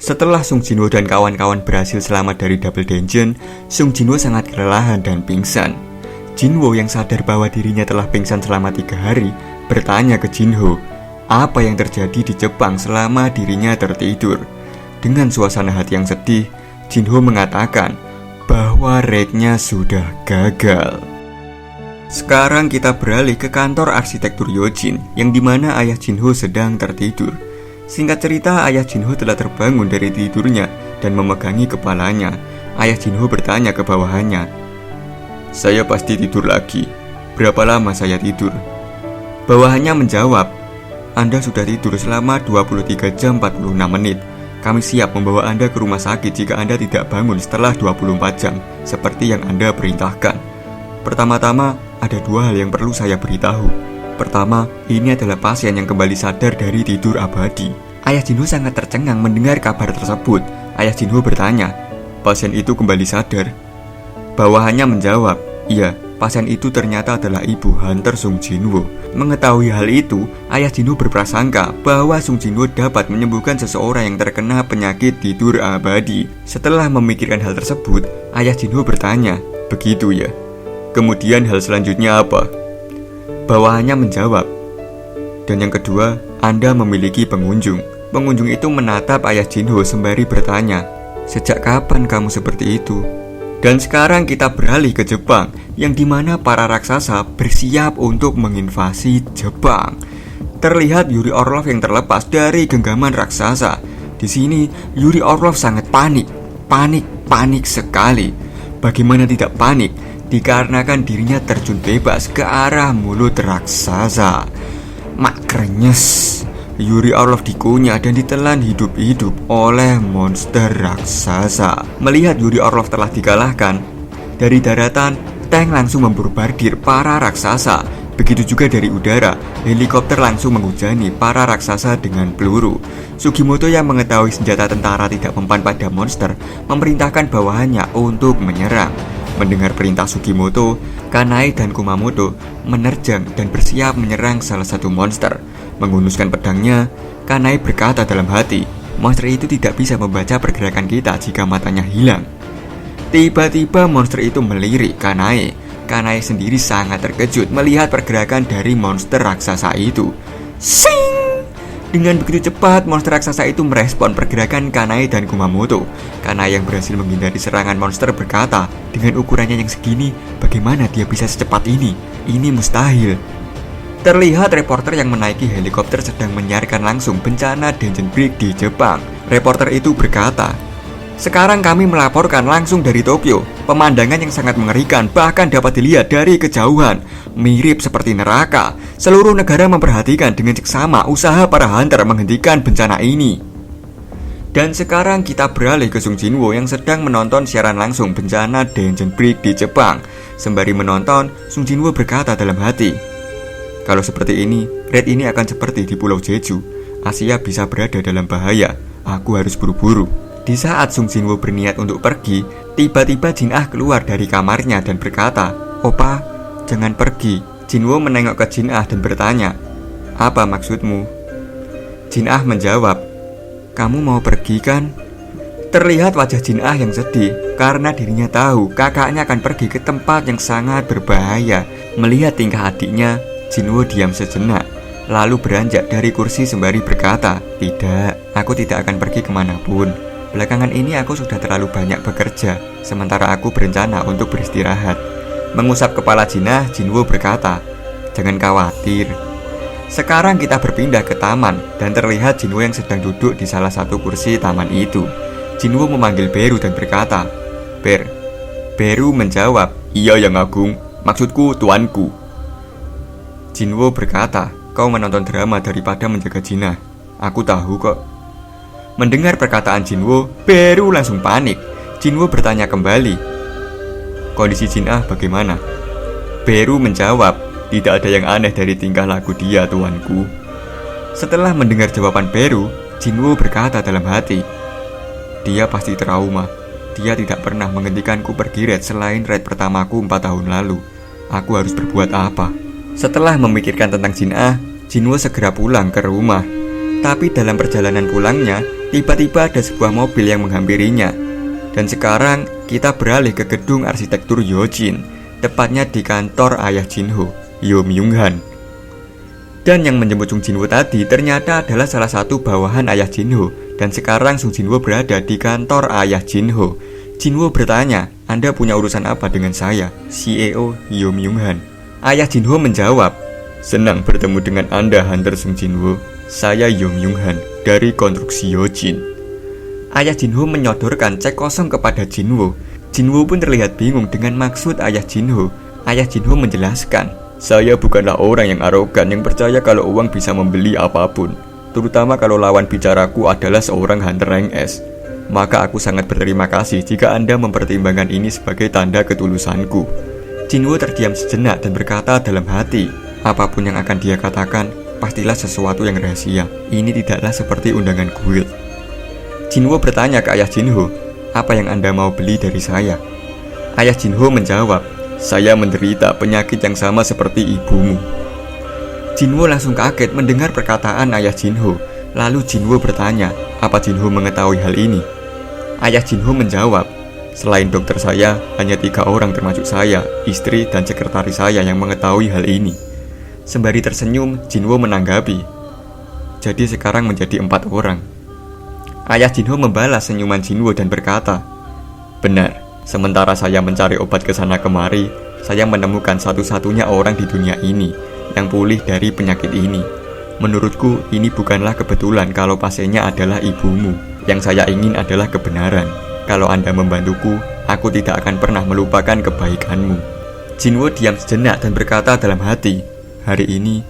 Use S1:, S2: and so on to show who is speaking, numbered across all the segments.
S1: Setelah Sung Jinwoo dan kawan-kawan berhasil selamat dari Double Dungeon, Sung Jinwoo sangat kelelahan dan pingsan. Jinwoo yang sadar bahwa dirinya telah pingsan selama 3 hari, bertanya ke Jinho, apa yang terjadi di Jepang selama dirinya tertidur. Dengan suasana hati yang sedih, Jinho mengatakan bahwa raid-nya sudah gagal. Sekarang kita beralih ke kantor arsitektur Yojin, yang dimana ayah Jinho sedang tertidur. Singkat cerita, ayah Jinho telah terbangun dari tidurnya dan memegangi kepalanya. Ayah Jinho bertanya ke bawahannya, "Saya pasti tidur lagi. Berapa lama saya tidur?" Bawahannya menjawab, "Anda sudah tidur selama 23 jam 46 menit. Kami siap membawa Anda ke rumah sakit jika Anda tidak bangun setelah 24 jam, seperti yang Anda perintahkan. Pertama-tama, ada 2 hal yang perlu saya beritahu. Pertama, ini adalah pasien yang kembali sadar dari tidur abadi." Ayah Jinho sangat tercengang mendengar kabar tersebut. Ayah Jinho bertanya, "Pasien itu kembali sadar?" Bawahannya menjawab, "Iya, pasien itu ternyata adalah ibu Hunter Sung Jinwoo." Mengetahui hal itu, ayah Jinho berprasangka bahwa Sung Jinwoo dapat menyembuhkan seseorang yang terkena penyakit tidur abadi. Setelah memikirkan hal tersebut, ayah Jinho bertanya, "Begitu ya? Kemudian hal selanjutnya apa?" Bawahannya menjawab, "Dan yang kedua, Anda memiliki pengunjung." Pengunjung itu menatap ayah Jinho sembari bertanya, "Sejak kapan kamu seperti itu?" Dan sekarang kita beralih ke Jepang, yang dimana para raksasa bersiap untuk menginvasi Jepang. Terlihat Yuri Orlov yang terlepas dari genggaman raksasa. Di sini Yuri Orlov sangat panik sekali. Bagaimana tidak panik? Dikarenakan dirinya terjun bebas ke arah mulut raksasa. Mak krenyes, Yuri Orlov dikunyah dan ditelan hidup-hidup oleh monster raksasa. Melihat Yuri Orlov telah dikalahkan, dari daratan, tank langsung memborbardir para raksasa. Begitu juga dari udara, helikopter langsung menghujani para raksasa dengan peluru. Sugimoto yang mengetahui senjata tentara tidak mempan pada monster, memerintahkan bawahannya untuk menyerang. Mendengar perintah Sugimoto, Kanae dan Kumamoto menerjang dan bersiap menyerang salah satu monster. Menghunuskan pedangnya, Kanae berkata dalam hati, monster itu tidak bisa membaca pergerakan kita jika matanya hilang. Tiba-tiba monster itu melirik Kanae. Kanae sendiri sangat terkejut melihat pergerakan dari monster raksasa itu. Sing! Dengan begitu cepat, monster raksasa itu merespon pergerakan Kanae dan Kumamoto. Kanae yang berhasil menghindari serangan monster berkata, dengan ukurannya yang segini, bagaimana dia bisa secepat ini? Ini mustahil. Terlihat reporter yang menaiki helikopter sedang menyiarkan langsung bencana Dungeon Break di Jepang. Reporter itu berkata, "Sekarang kami melaporkan langsung dari Tokyo. Pemandangan yang sangat mengerikan bahkan dapat dilihat dari kejauhan. Mirip seperti neraka. Seluruh negara memperhatikan dengan seksama usaha para hunter menghentikan bencana ini." Dan sekarang kita beralih ke Sung Jinwoo yang sedang menonton siaran langsung bencana Dungeon Break di Jepang. Sembari menonton, Sung Jinwoo berkata dalam hati, "Kalau seperti ini, raid ini akan seperti di Pulau Jeju. Asia bisa berada dalam bahaya. Aku harus buru-buru." Di saat Sung Jinwoo berniat untuk pergi, tiba-tiba Jin Ah keluar dari kamarnya dan berkata, "Opa, jangan pergi." Jinwoo menengok ke Jin Ah dan bertanya, "Apa maksudmu?" Jin Ah menjawab, "Kamu mau pergi kan?" Terlihat wajah Jin Ah yang sedih karena dirinya tahu kakaknya akan pergi ke tempat yang sangat berbahaya. Melihat tingkah adiknya, Jinwoo diam sejenak, lalu beranjak dari kursi sembari berkata, "Tidak, aku tidak akan pergi kemanapun. Belakangan ini aku sudah terlalu banyak bekerja, sementara aku berencana untuk beristirahat." Mengusap kepala Jinah, Jinwoo berkata, "Jangan khawatir." Sekarang kita berpindah ke taman, dan terlihat Jinwoo yang sedang duduk di salah satu kursi taman itu. Jinwoo memanggil Beru dan berkata, "Ber." Beru menjawab, "Iya Yang Agung, maksudku tuanku." Jinwoo berkata, "Kau menonton drama daripada menjaga Jinah. Aku tahu kok." Mendengar perkataan Jinwoo, Beru langsung panik. Jinwoo bertanya kembali, "Kondisi Jin Ah bagaimana?" Beru menjawab, "Tidak ada yang aneh dari tingkah laku dia, tuanku." Setelah mendengar jawaban Beru, Jinwoo berkata dalam hati, "Dia pasti trauma. Dia tidak pernah menghentikanku pergi raid selain raid pertamaku 4 tahun lalu. Aku harus berbuat apa?" Setelah memikirkan tentang Jin Ah, Jinwoo segera pulang ke rumah. Tapi dalam perjalanan pulangnya, tiba-tiba ada sebuah mobil yang menghampirinya. Dan sekarang kita beralih ke gedung arsitektur Yojin, tepatnya di kantor ayah Jinho, Yo Myung-han. Dan yang menjemput Sung Jinwoo tadi ternyata adalah salah satu bawahan ayah Jinho. Dan sekarang Sung Jinwoo berada di kantor ayah Jinho. Jinwoo bertanya, "Anda punya urusan apa dengan saya, CEO Yo Myung-han?" Ayah Jinho menjawab, "Senang bertemu dengan Anda, Hunter Sung Jinwoo. Saya Yo Myung-han dari konstruksi Yojin." Ayah Jinho menyodorkan cek kosong kepada Jinwoo. Jinwoo pun terlihat bingung dengan maksud ayah Jinho. Ayah Jinho menjelaskan, "Saya bukanlah orang yang arogan yang percaya kalau uang bisa membeli apapun, terutama kalau lawan bicaraku adalah seorang hunter rank S. Maka aku sangat berterima kasih jika Anda mempertimbangkan ini sebagai tanda ketulusanku." Jinwoo terdiam sejenak dan berkata dalam hati, apapun yang akan dia katakan, pastilah sesuatu yang rahasia. Ini tidaklah seperti undangan guild. Jinwoo bertanya ke ayah Jinho, "Apa yang Anda mau beli dari saya?" Ayah Jinho menjawab, "Saya menderita penyakit yang sama seperti ibumu." Jinwoo langsung kaget mendengar perkataan ayah Jinho. Lalu Jinwoo bertanya, apa Jinho mengetahui hal ini? Ayah Jinho menjawab, "Selain dokter saya, hanya 3 orang termasuk saya, istri dan sekretaris saya yang mengetahui hal ini." Sembari tersenyum, Jinwoo menanggapi, "Jadi sekarang menjadi 4 orang." Ayah Jinho membalas senyuman Jinwoo dan berkata, "Benar, sementara saya mencari obat ke sana kemari, saya menemukan satu-satunya orang di dunia ini yang pulih dari penyakit ini. Menurutku, ini bukanlah kebetulan kalau pasiennya adalah ibumu. Yang saya ingin adalah kebenaran. Kalau Anda membantuku, aku tidak akan pernah melupakan kebaikanmu." Jinwoo diam sejenak dan berkata dalam hati, "Hari ini,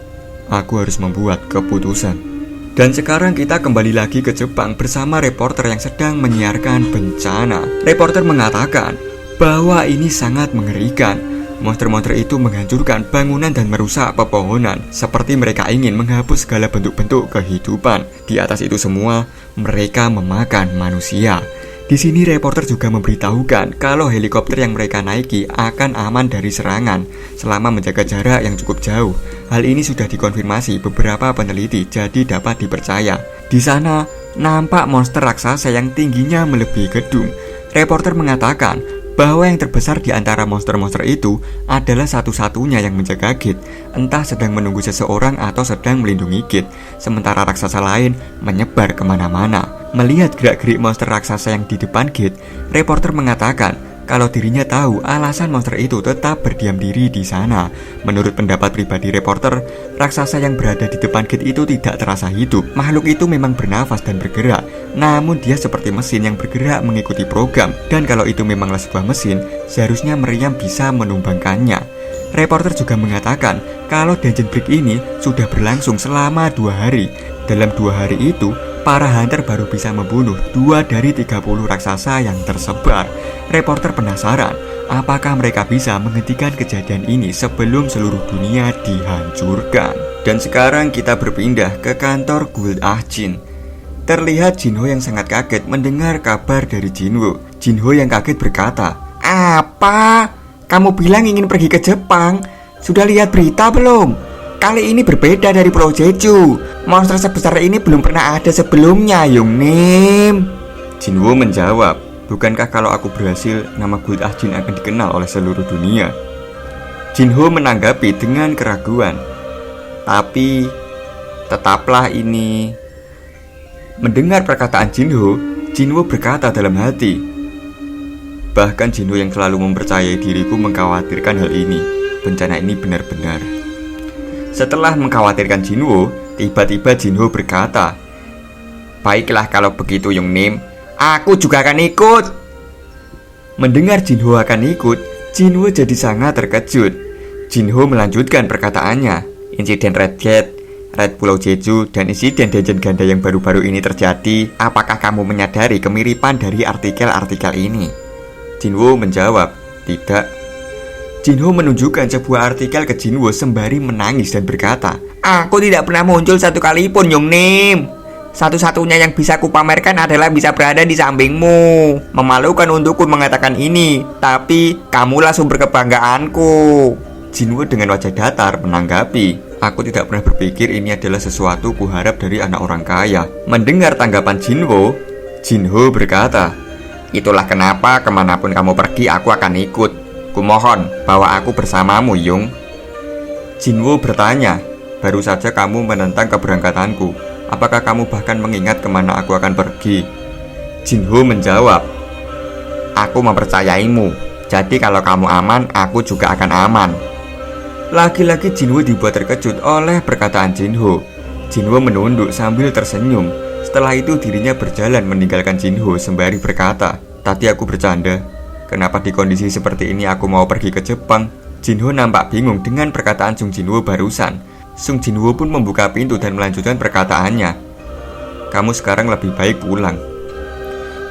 S1: aku harus membuat keputusan." Dan sekarang kita kembali lagi ke Jepang bersama reporter yang sedang menyiarkan bencana. Reporter mengatakan bahwa ini sangat mengerikan. Monster-monster itu menghancurkan bangunan dan merusak pepohonan, seperti mereka ingin menghapus segala bentuk-bentuk kehidupan. Di atas itu semua, mereka memakan manusia. Di sini reporter juga memberitahukan kalau helikopter yang mereka naiki akan aman dari serangan selama menjaga jarak yang cukup jauh. Hal ini sudah dikonfirmasi beberapa peneliti, jadi dapat dipercaya. Di sana nampak monster raksasa yang tingginya melebihi gedung. Reporter mengatakan bahwa yang terbesar di antara monster-monster itu adalah satu-satunya yang menjaga gate, entah sedang menunggu seseorang atau sedang melindungi gate, sementara raksasa lain menyebar kemana-mana. Melihat gerak-gerik monster raksasa yang di depan gate, reporter mengatakan kalau dirinya tahu alasan monster itu tetap berdiam diri di sana. Menurut pendapat pribadi reporter, raksasa yang berada di depan gate itu tidak terasa hidup. Makhluk itu memang bernafas dan bergerak, namun dia seperti mesin yang bergerak mengikuti program. Dan kalau itu memanglah sebuah mesin, seharusnya meriam bisa menumbangkannya. Reporter juga mengatakan kalau dungeon break ini sudah berlangsung selama 2 hari. Dalam 2 hari itu, para hunter baru bisa membunuh 2 dari 30 raksasa yang tersebar. Reporter penasaran, apakah mereka bisa menghentikan kejadian ini sebelum seluruh dunia dihancurkan. Dan sekarang kita berpindah ke kantor Guild Ajin. Terlihat Jinho yang sangat kaget mendengar kabar dari Jinwoo. Jinho yang kaget berkata, "Apa? Kamu bilang ingin pergi ke Jepang? Sudah lihat berita belum? Kali ini berbeda dari Pulau Jeju. Monster sebesar ini belum pernah ada sebelumnya, Yongnim." Jinwoo menjawab, "Bukankah kalau aku berhasil, nama Guild Ajin akan dikenal oleh seluruh dunia?" Jinho menanggapi dengan keraguan, "Tapi, tetaplah ini." Mendengar perkataan Jinho, Jinwoo berkata dalam hati, "Bahkan Jinho yang selalu mempercayai diriku mengkhawatirkan hal ini. Bencana ini benar-benar." Setelah mengkhawatirkan Jinwoo, tiba-tiba Jinho berkata, "Baiklah kalau begitu Yongnim, aku juga akan ikut." Mendengar Jinho akan ikut, Jinwoo jadi sangat terkejut. Jinho melanjutkan perkataannya, "Insiden Red Gate, Red Pulau Jeju, dan insiden dungeon ganda yang baru-baru ini terjadi, apakah kamu menyadari kemiripan dari artikel-artikel ini?" Jinwoo menjawab, "Tidak." Jinho menunjukkan sebuah artikel ke Jinwoo sembari menangis dan berkata, "Aku tidak pernah muncul satu kali pun, Yongnim. Satu-satunya yang bisa kupamerkan adalah bisa berada di sampingmu. Memalukan untukku mengatakan ini, tapi kamulah sumber kebanggaanku." Jinwoo dengan wajah datar menanggapi, Aku tidak pernah berpikir ini adalah sesuatu kuharap dari anak orang kaya. Mendengar tanggapan Jinho berkata, "Itulah kenapa kemanapun kamu pergi aku akan ikut. Kumohon, bawa aku bersamamu, Yung." Jinho bertanya, "Baru saja kamu menentang keberangkatanku. Apakah kamu bahkan mengingat kemana aku akan pergi?" Jinho menjawab, "Aku mempercayaimu. Jadi kalau kamu aman, aku juga akan aman." Lagi-lagi Jinho dibuat terkejut oleh perkataan Jinho. Jinho menunduk sambil tersenyum. Setelah itu dirinya berjalan meninggalkan Jinho sembari berkata, "Tadi aku bercanda. Kenapa di kondisi seperti ini aku mau pergi ke Jepang?" Jinho nampak bingung dengan perkataan Sung Jinwoo barusan. Sung Jinwoo pun membuka pintu dan melanjutkan perkataannya, "Kamu sekarang lebih baik pulang."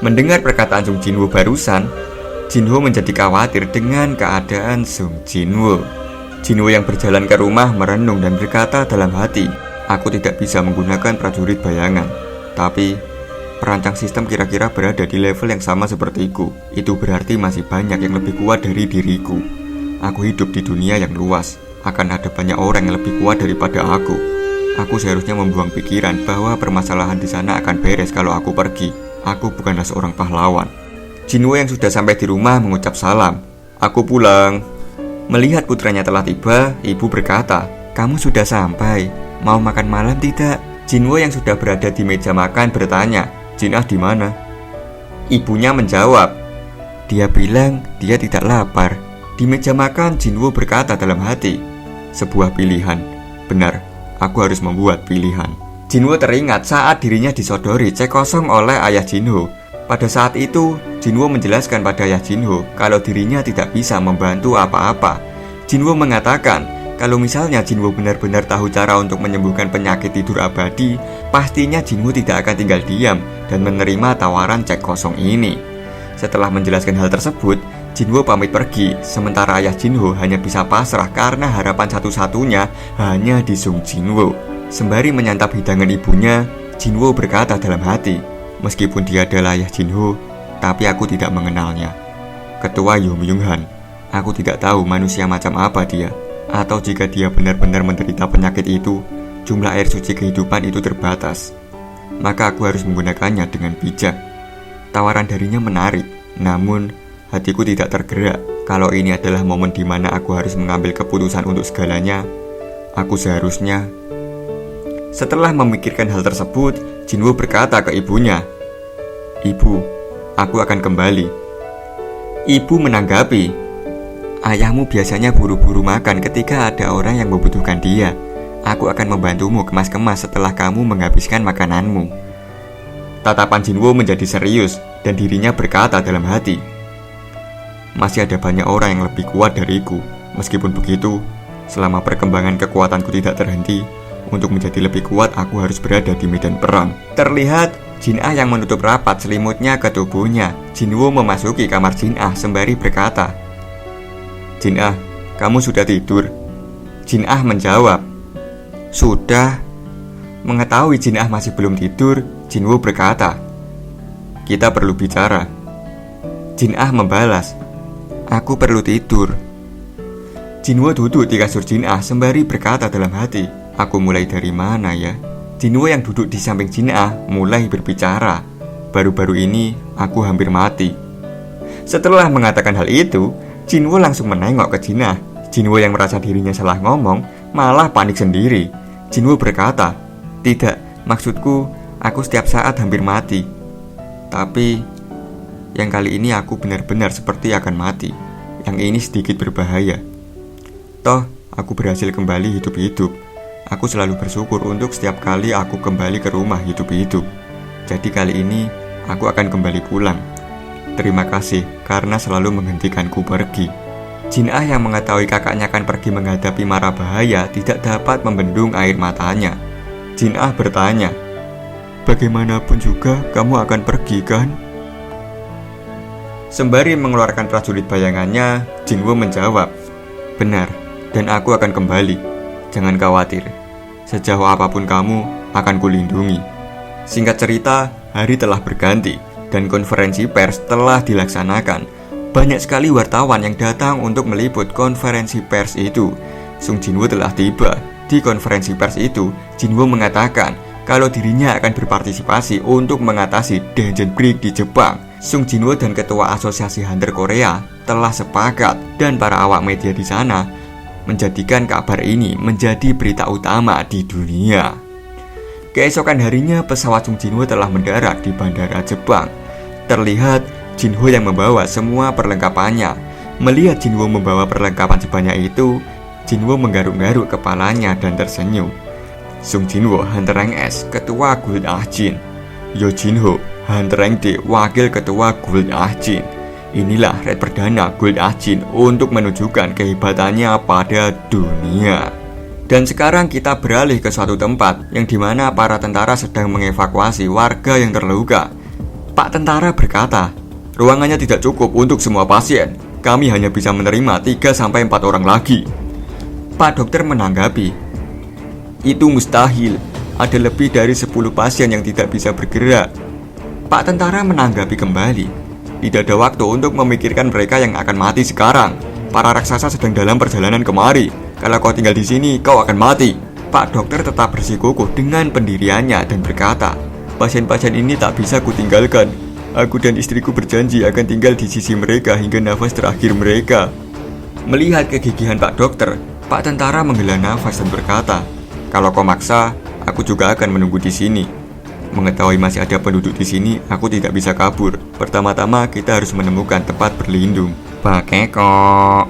S1: Mendengar perkataan Sung Jinwoo barusan, Jinho menjadi khawatir dengan keadaan Sung Jinwoo. Jinho yang berjalan ke rumah merenung dan berkata dalam hati, "Aku tidak bisa menggunakan prajurit bayangan. Tapi perancang sistem kira-kira berada di level yang sama sepertiku. Itu berarti masih banyak yang lebih kuat dari diriku. Aku hidup di dunia yang luas. Akan ada banyak orang yang lebih kuat daripada aku. Aku seharusnya membuang pikiran bahwa permasalahan di sana akan beres kalau aku pergi. Aku bukanlah seorang pahlawan." Jinho yang sudah sampai di rumah mengucap salam. "Aku pulang." Melihat putranya telah tiba, ibu berkata, "Kamu sudah sampai. Mau makan malam tidak?" Jinho yang sudah berada di meja makan bertanya, "Jinah di mana?" Ibunya menjawab, "Dia bilang dia tidak lapar." Di meja makan, Jinho berkata dalam hati, "Sebuah pilihan. Benar, aku harus membuat pilihan." Jinho teringat saat dirinya disodori cek kosong oleh ayah Jinho. Pada saat itu, Jinho menjelaskan pada ayah Jinho kalau dirinya tidak bisa membantu apa-apa. Jinho mengatakan kalau misalnya Jinho benar-benar tahu cara untuk menyembuhkan penyakit tidur abadi, pastinya Jinho tidak akan tinggal diam dan menerima tawaran cek kosong ini. Setelah menjelaskan hal tersebut, Jinho pamit pergi, sementara ayah Jinho hanya bisa pasrah karena harapan satu-satunya hanya di Sung Jinwoo. Sembari menyantap hidangan ibunya, Jinho berkata dalam hati, "Meskipun dia adalah ayah Jinho, tapi aku tidak mengenalnya. Ketua Yoo Myung-han, aku tidak tahu manusia macam apa dia. Atau jika dia benar-benar menderita penyakit itu, jumlah air suci kehidupan itu terbatas. Maka aku harus menggunakannya dengan bijak." Tawaran darinya menarik, namun hatiku tidak tergerak. Kalau ini adalah momen di mana aku harus mengambil keputusan untuk segalanya, aku seharusnya... Setelah memikirkan hal tersebut, Jinho berkata ke ibunya, "Ibu, aku akan kembali." Ibu menanggapi, "Ayahmu biasanya buru-buru makan ketika ada orang yang membutuhkan dia. Aku akan membantumu kemas-kemas setelah kamu menghabiskan makananmu." Tatapan Jinho menjadi serius dan dirinya berkata dalam hati, "Masih ada banyak orang yang lebih kuat dariku. Meskipun begitu, selama perkembangan kekuatanku tidak terhenti, untuk menjadi lebih kuat aku harus berada di medan perang." Terlihat Jin-ah yang menutup rapat selimutnya ke tubuhnya. Jinwoo memasuki kamar Jin-ah sembari berkata, "Jin-ah, kamu sudah tidur?" Jin-ah menjawab, "Sudah." Mengetahui Jin-ah masih belum tidur, Jinwoo berkata, "Kita perlu bicara." Jin-ah membalas, "Aku perlu tidur." Jinwoo duduk di kasur Jin-ah sembari berkata dalam hati, "Aku mulai dari mana ya?" Jinwoo yang duduk di samping Jin-ah mulai berbicara, "Baru-baru ini aku hampir mati." Setelah mengatakan hal itu, Jinwoo langsung menengok ke Jin-ah. Jinwoo yang merasa dirinya salah ngomong malah panik sendiri. Jinwoo berkata, "Tidak, maksudku aku setiap saat hampir mati. Tapi yang kali ini aku benar-benar seperti akan mati. Yang ini sedikit berbahaya. Toh, aku berhasil kembali hidup-hidup. Aku selalu bersyukur untuk setiap kali aku kembali ke rumah hidup-hidup. Jadi kali ini aku akan kembali pulang. Terima kasih karena selalu menghentikanku pergi." Jin-ah yang mengetahui kakaknya akan pergi menghadapi mara bahaya tidak dapat membendung air matanya. Jin-ah bertanya, "Bagaimanapun juga kamu akan pergi kan?" Sembari mengeluarkan prajurit bayangannya, Jinwoo menjawab, "Benar, dan aku akan kembali. Jangan khawatir, sejauh apapun kamu akan kulindungi." Singkat cerita, hari telah berganti dan konferensi pers telah dilaksanakan. Banyak sekali wartawan yang datang untuk meliput konferensi pers itu. Sung Jinwoo telah tiba. Di konferensi pers itu, Jinwoo mengatakan kalau dirinya akan berpartisipasi untuk mengatasi Dungeon Break di Jepang. Sung Jinwoo dan Ketua Asosiasi Hunter Korea telah sepakat dan para awak media di sana menjadikan kabar ini menjadi berita utama di dunia. Keesokan harinya, pesawat Sung Jinwoo telah mendarat di bandara Jepang. Terlihat Jinho yang membawa semua perlengkapannya. Melihat Jinwoo membawa perlengkapan sebanyak itu, Jinwoo menggaruk-garuk kepalanya dan tersenyum. Sung Jinwoo, Hunter Rank S, Ketua Guild Ajin. Yo Jinho, Hunter Rank D, Wakil Ketua Guild Ajin. Inilah raid perdana Guild Ajin untuk menunjukkan kehebatannya pada dunia. Dan sekarang kita beralih ke suatu tempat yang dimana para tentara sedang mengevakuasi warga yang terluka. Pak tentara berkata, ruangannya tidak cukup untuk semua pasien. Kami hanya bisa menerima 3-4 orang lagi. Pak dokter menanggapi, itu mustahil. Ada lebih dari 10 pasien yang tidak bisa bergerak. Pak tentara menanggapi kembali, tidak ada waktu untuk memikirkan mereka yang akan mati sekarang. Para raksasa sedang dalam perjalanan kemari. Kalau kau tinggal di sini, kau akan mati. Pak dokter tetap bersikukuh dengan pendiriannya dan berkata, pasien-pasien ini tak bisa kutinggalkan. Aku dan istriku berjanji akan tinggal di sisi mereka hingga nafas terakhir mereka. Melihat kegigihan Pak dokter, Pak tentara menghela nafas dan berkata, kalau kau maksa, aku juga akan menunggu di sini. Mengetahui masih ada penduduk di sini, aku tidak bisa kabur. Pertama-tama kita harus menemukan tempat berlindung. Pak Keko.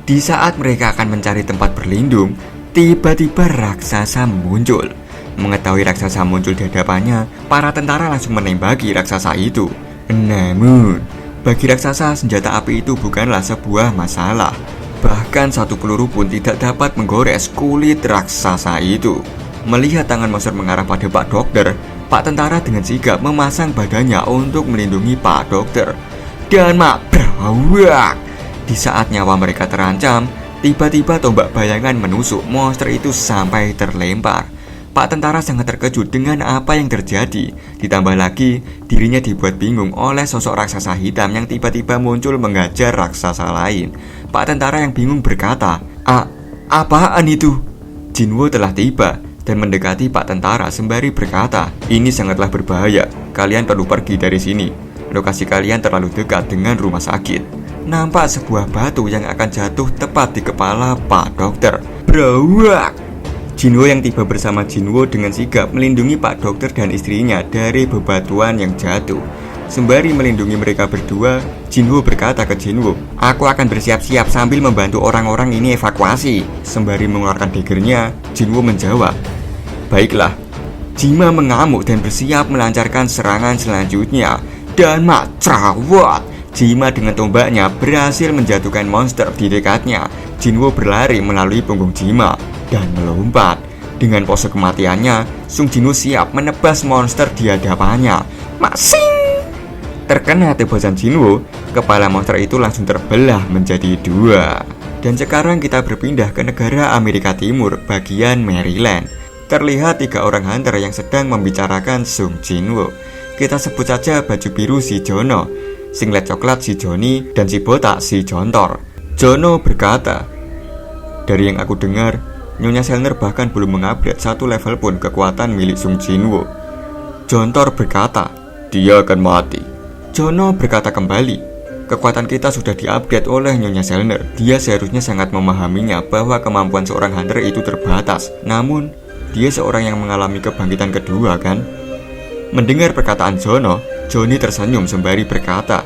S1: Di saat mereka akan mencari tempat berlindung, tiba-tiba raksasa muncul. Mengetahui raksasa muncul di hadapannya, para tentara langsung menembaki raksasa itu. Namun, bagi raksasa, senjata api itu bukanlah sebuah masalah. Bahkan satu peluru pun tidak dapat menggores kulit raksasa itu. Melihat tangan monster mengarah pada Pak dokter, Pak tentara dengan sigap memasang badannya untuk melindungi Pak dokter. Dan berawak. Di saat nyawa mereka terancam, tiba-tiba tombak bayangan menusuk monster itu sampai terlempar. Pak tentara sangat terkejut dengan apa yang terjadi. Ditambah lagi, dirinya dibuat bingung oleh sosok raksasa hitam yang tiba-tiba muncul mengajar raksasa lain. Pak tentara yang bingung berkata, apaan itu? Jinwoo telah tiba dan mendekati Pak tentara sembari berkata, ini sangatlah berbahaya. Kalian perlu pergi dari sini. Lokasi kalian terlalu dekat dengan rumah sakit. Nampak sebuah batu yang akan jatuh tepat di kepala Pak dokter. Berawak! Jinwoo yang tiba bersama Jinwoo dengan sigap melindungi Pak dokter dan istrinya dari bebatuan yang jatuh. Sembari melindungi mereka berdua, Jinwoo berkata ke Jinwoo, aku akan bersiap-siap sambil membantu orang-orang ini evakuasi. Sembari mengeluarkan daggernya, Jinwoo menjawab, baiklah. Jima mengamuk dan bersiap melancarkan serangan selanjutnya. Dan cerawat, Jima dengan tombaknya berhasil menjatuhkan monster di dekatnya. Jinwoo berlari melalui punggung Jima dan melompat. Dengan pose kematiannya, Sung Jinwoo siap menebas monster di hadapannya. Masing! Terkena tebasan Jinwoo, kepala monster itu langsung terbelah menjadi 2. Dan sekarang kita berpindah ke negara Amerika Timur, bagian Maryland. Terlihat 3 orang hunter yang sedang membicarakan Sung Jinwoo. Kita sebut saja baju biru si Jono, singlet coklat si Joni, dan si botak si Jontor. Jono berkata, dari yang aku dengar, Nyonya Selner bahkan belum mengupgrade 1 level pun kekuatan milik Sung Jinwoo. Jontor berkata, dia akan mati. Jono berkata kembali, kekuatan kita sudah di-upgrade oleh Nyonya Selner. Dia seharusnya sangat memahaminya bahwa kemampuan seorang hunter itu terbatas. Namun, dia seorang yang mengalami kebangkitan kedua kan? Mendengar perkataan Jono, Johnny tersenyum sembari berkata,